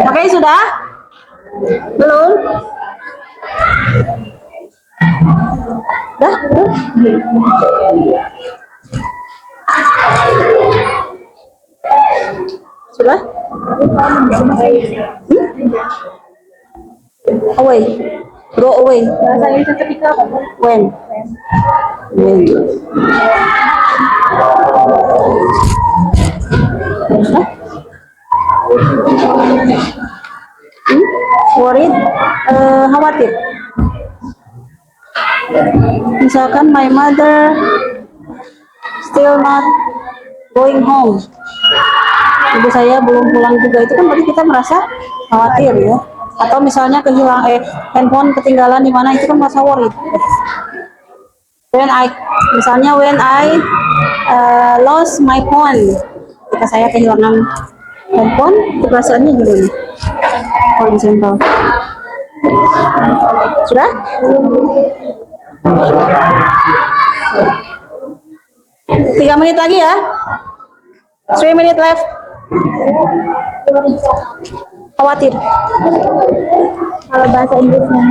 Oke, sudah? Belum? Dah? Belum? Sudah? Away. Go away. Bahasa Inggris ketika apa? When? When? Worried, khawatir. Misalkan my mother still not going home. Ibu saya belum pulang juga, itu kan berarti kita merasa khawatir ya. Atau misalnya kehilangan handphone ketinggalan di mana, itu kan merasa worried. When I lost my phone, ketika saya kehilangan handphone, itu perasaannya gimana? For example. Sudah? 3 menit lagi ya. 3 minutes left. Khawatir. Kalau bahasa Inggrisnya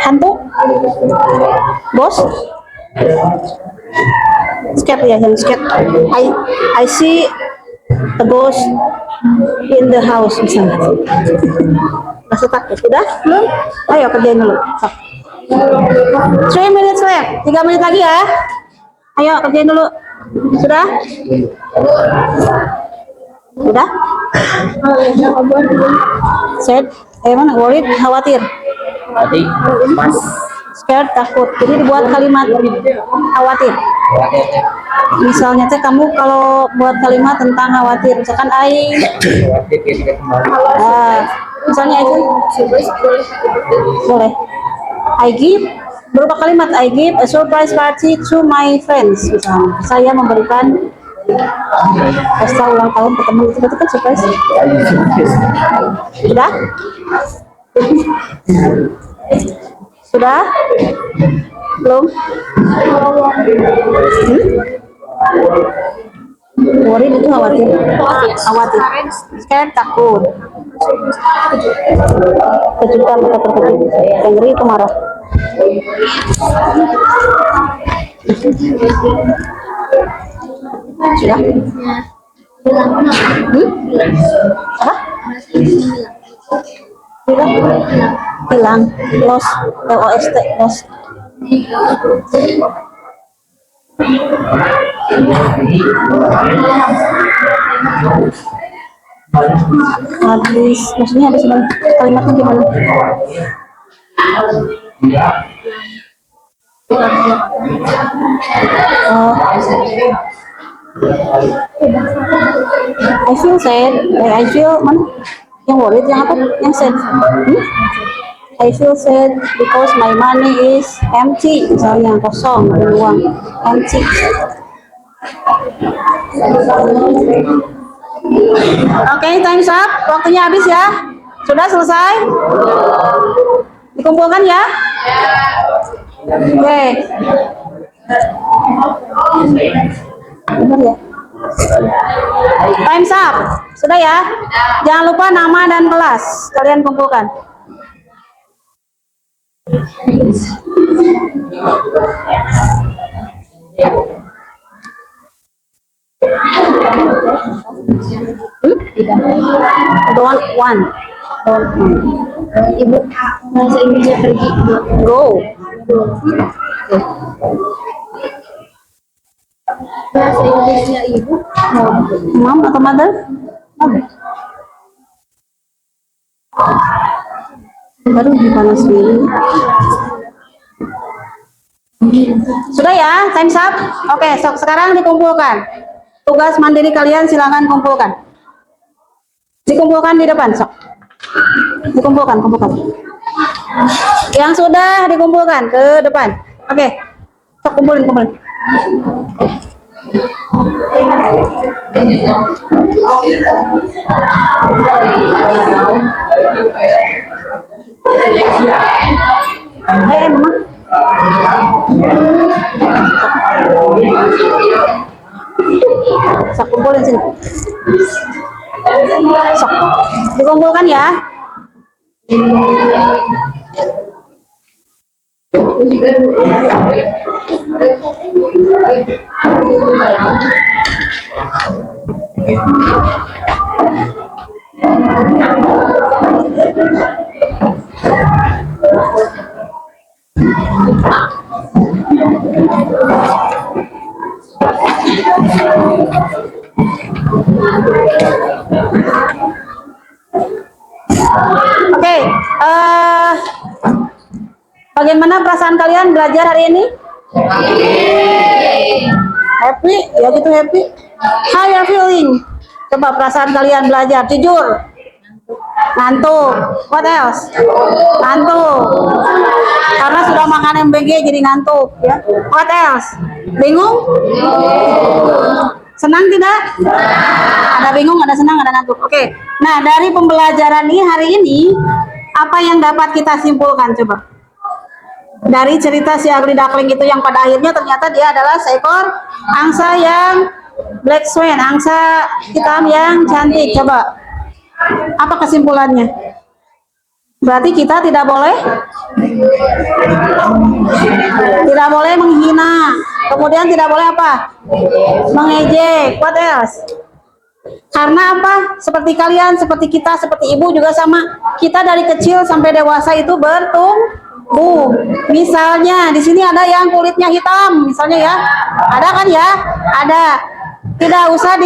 Hantu? Bos? Scared ya, yang scared. I see a ghost in the house misalnya. Rasa takut, sudah? Belum? Ayo kerjain dulu. 3 minutes left. 3 menit lagi ya. Ayo kerjain dulu. Sudah? Udah? Sad? Mana? Worried? Khawatir? Berarti mas Scared, takut. Jadi dibuat kalimat khawatir. khawatir teh. Misalnya teh kamu kalau buat kalimat tentang khawatir, misalkan Khawatir ketika kembali. misalnya itu boleh. I give berupa kalimat I give a surprise party to my friends. Misalnya, saya memberikan pesta ulang tahun ke teman itu kan surprise. Sudah? Sudah? Belum? Worry itu khawatir. Khawatir. Scared, takut. Kejutan atau terkejut. Angry itu marah. Sudah? Apa? Hilang. Lost. LOST. Lost. Habis. Maksudnya habis kalimatnya gimana? I feel sad. I feel mana? Yang worried, yang apa? Yang sad. I feel sad because my money is empty. Misalnya kosong, ada uang. Empty. Oke, time's up. Waktunya habis ya. Sudah selesai? Dikumpulkan ya? Oke. Benar ya? Time's up. Sudah ya? Jangan lupa nama dan kelas. Kalian kumpulkan. Don't want. Ibu bahasa Inggrisnya pergi. Go. Bahasa Inggrisnya ibu. Mom atau mother? Baru dipanasin. Sudah ya, time's up. Oke, sekarang dikumpulkan. Tugas mandiri kalian silakan kumpulkan. Dikumpulkan di depan, sok. Dikumpulkan. Yang sudah dikumpulkan ke depan. Oke, sok kumpulin. Mama. Sok kumpulin sini. Sok. Dikumpulkan ya. Oke, bagaimana perasaan kalian belajar hari ini? Happy? Ya gitu happy. How you feeling? Coba perasaan kalian belajar, jujur. Ngantuk. What else? Ngantuk. Karena sudah makan MBG jadi ngantuk. Ya. What else? Bingung? Senang tidak? Ada bingung, ada senang, ada ngantuk. Oke. Nah, dari pembelajaran ini hari ini, apa yang dapat kita simpulkan coba? Dari cerita si Ugly Duckling itu yang pada akhirnya ternyata dia adalah seekor angsa yang black swan, angsa hitam yang cantik. Coba, apa kesimpulannya? Berarti kita tidak boleh menghina, kemudian tidak boleh apa? Mengejek. What else? Karena apa? Seperti kalian, seperti kita, seperti ibu juga sama. Kita dari kecil sampai dewasa itu bertumbuh. Misalnya di sini ada yang kulitnya hitam, misalnya ya. Ada kan ya? Ada. Tidak usah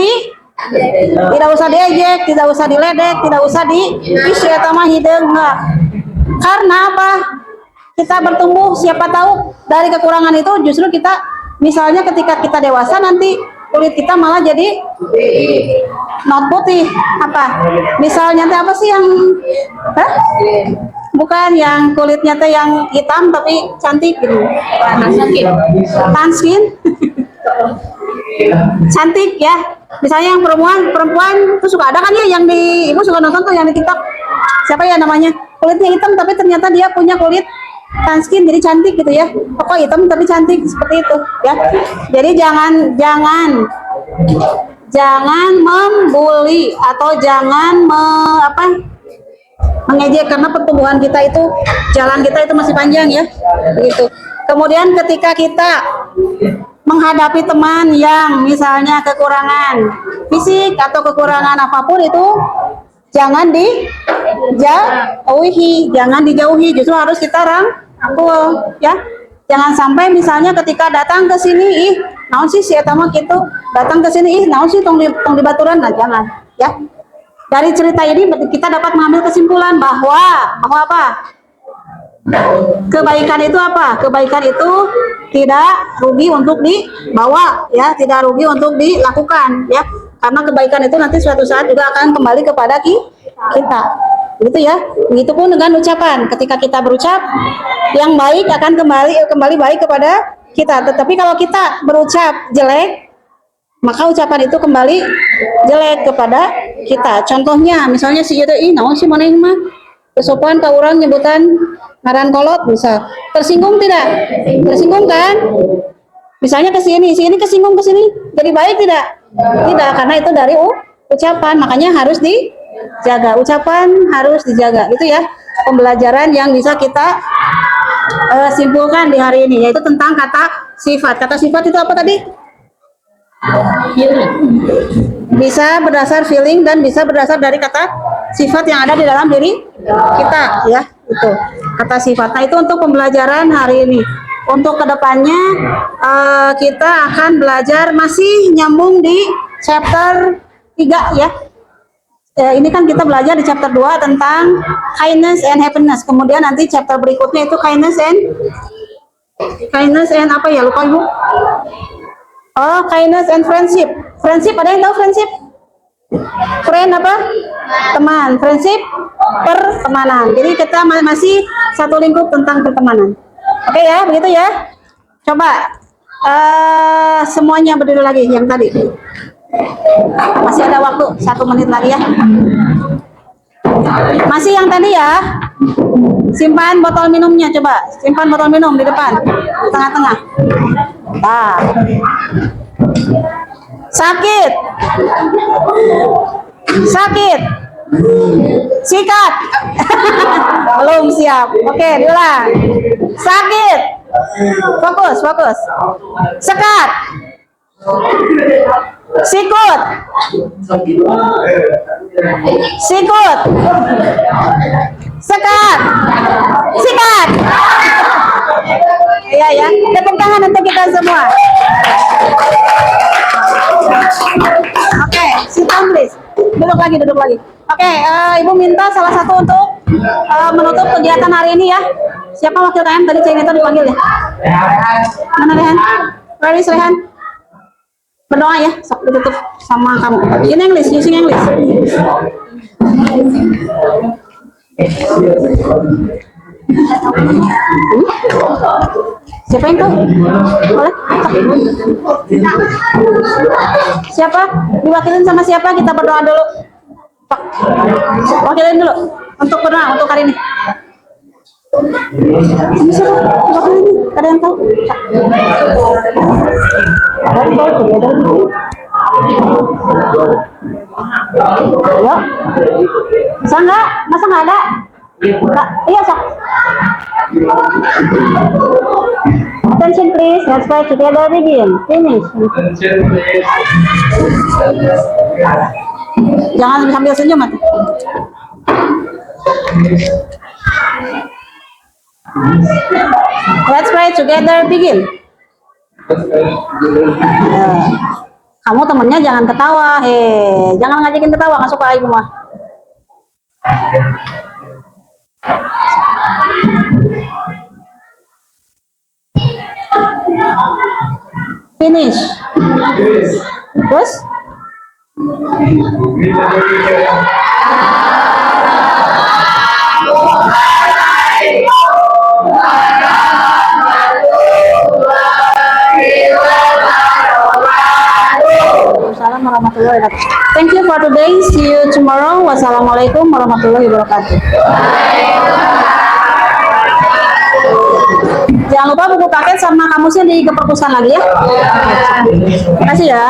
diejek, tidak usah diledek, tidak usah di isya sama hidung, enggak. Karena apa? kita bertumbuh, siapa tahu dari kekurangan itu justru kita, misalnya ketika kita dewasa nanti kulit kita malah jadi not putih. Apa? Misalnya teh apa sih yang, hah? Bukan yang kulitnya teh yang hitam tapi cantik gitu. Tan skin. Cantik ya. Misalnya yang perempuan tuh suka ada kan ya yang di, ibu suka nonton tuh yang di TikTok. Siapa ya namanya? Kulitnya hitam tapi ternyata dia punya kulit tan skin, jadi cantik gitu ya. Kok hitam tapi cantik, seperti itu ya. Jadi jangan membuli atau jangan mengejek, karena pertumbuhan kita itu, jalan kita itu masih panjang ya, begitu. Kemudian ketika kita menghadapi teman yang misalnya kekurangan fisik atau kekurangan apapun itu, jangan dijauhi, justru harus kita rangkul ya. Jangan sampai misalnya ketika datang ke sini, naon sih si eta mah kitu, datang ke sini, naon sih tong dibaturan, nah jangan ya. Dari cerita ini kita dapat mengambil kesimpulan bahwa apa? Kebaikan itu apa? Kebaikan itu tidak rugi untuk dibawa ya, tidak rugi untuk dilakukan ya. Karena kebaikan itu nanti suatu saat juga akan kembali kepada kita. Gitu ya. Begitupun dengan ucapan. Ketika kita berucap yang baik akan kembali baik kepada kita. Tetapi kalau kita berucap jelek, maka ucapan itu kembali jelek kepada kita. Contohnya misalnya si itu naon sih maneh mah kesopan ka urang nyebutan ngaran kolot, misal tersinggung tidak? Tersinggung kan? Misalnya ke sini kesinggung ke sini, jadi baik tidak? Tidak, karena itu dari ucapan, makanya harus dijaga. Ucapan harus dijaga. Itu ya pembelajaran yang bisa kita simpulkan di hari ini, yaitu tentang kata sifat. Kata sifat itu apa tadi? Bisa berdasar feeling dan bisa berdasar dari kata sifat yang ada di dalam diri kita ya. Itu kata sifat. Nah, itu untuk pembelajaran hari ini. Untuk kedepannya kita akan belajar, masih nyambung di chapter 3 ya. Ini kan kita belajar di chapter 2 tentang kindness and happiness. Kemudian nanti chapter berikutnya itu kindness and apa ya, lupa ibu. Oh, kindness and friendship. Friendship, ada yang tahu friendship? Friend apa? Teman. Friendship, pertemanan. Jadi kita masih satu lingkup tentang pertemanan. Oke ya, begitu ya. Coba semuanya berdiri lagi yang tadi. Masih ada waktu 1 menit lagi ya. Masih yang tadi ya. Simpan botol minumnya, coba. Simpan botol minum di depan. Di tengah-tengah. Nah. Sakit. Sikat. Belum siap. Oke, diulang. Sakit. Fokus. Sekat. Sikut. Sekat. Sikat. Ya. Tepuk tangan untuk kita semua. Oke, sit down please. Duduk lagi. Oke, Ibu minta salah satu untuk menutup kegiatan hari ini ya. Siapa wakil KM tadi Ceng itu dipanggil ya? Mana Rehan? Where is Rehan? Berdoa ya, sok ditutup sama kamu. In English, using English. Siapa yang tahu? Boleh? Siapa? Diwakilin sama siapa? Kita berdoa dulu. Wakilin dulu untuk berdoa untuk hari ini. Ini siapa? Wakilin ini. Ada yang tahu? Ya. Bisa nggak? Masa nggak ada? Iya, sok. Attention please, let's try together, begin. Finish. Jangan sambil senyum, mati. Let's try together, begin. Kamu temennya jangan ketawa, jangan ngajakin ketawa, nggak suka ibu mah. Finish. Finish. Terus? Greet the new teacher. Waalaikumsalam warahmatullahi wabarakatuh. Thank you for today. See you tomorrow. Wassalamualaikum warahmatullahi wabarakatuh. Jangan lupa buku paket sama kamusnya di perpustakaan lagi ya. Terima kasih ya.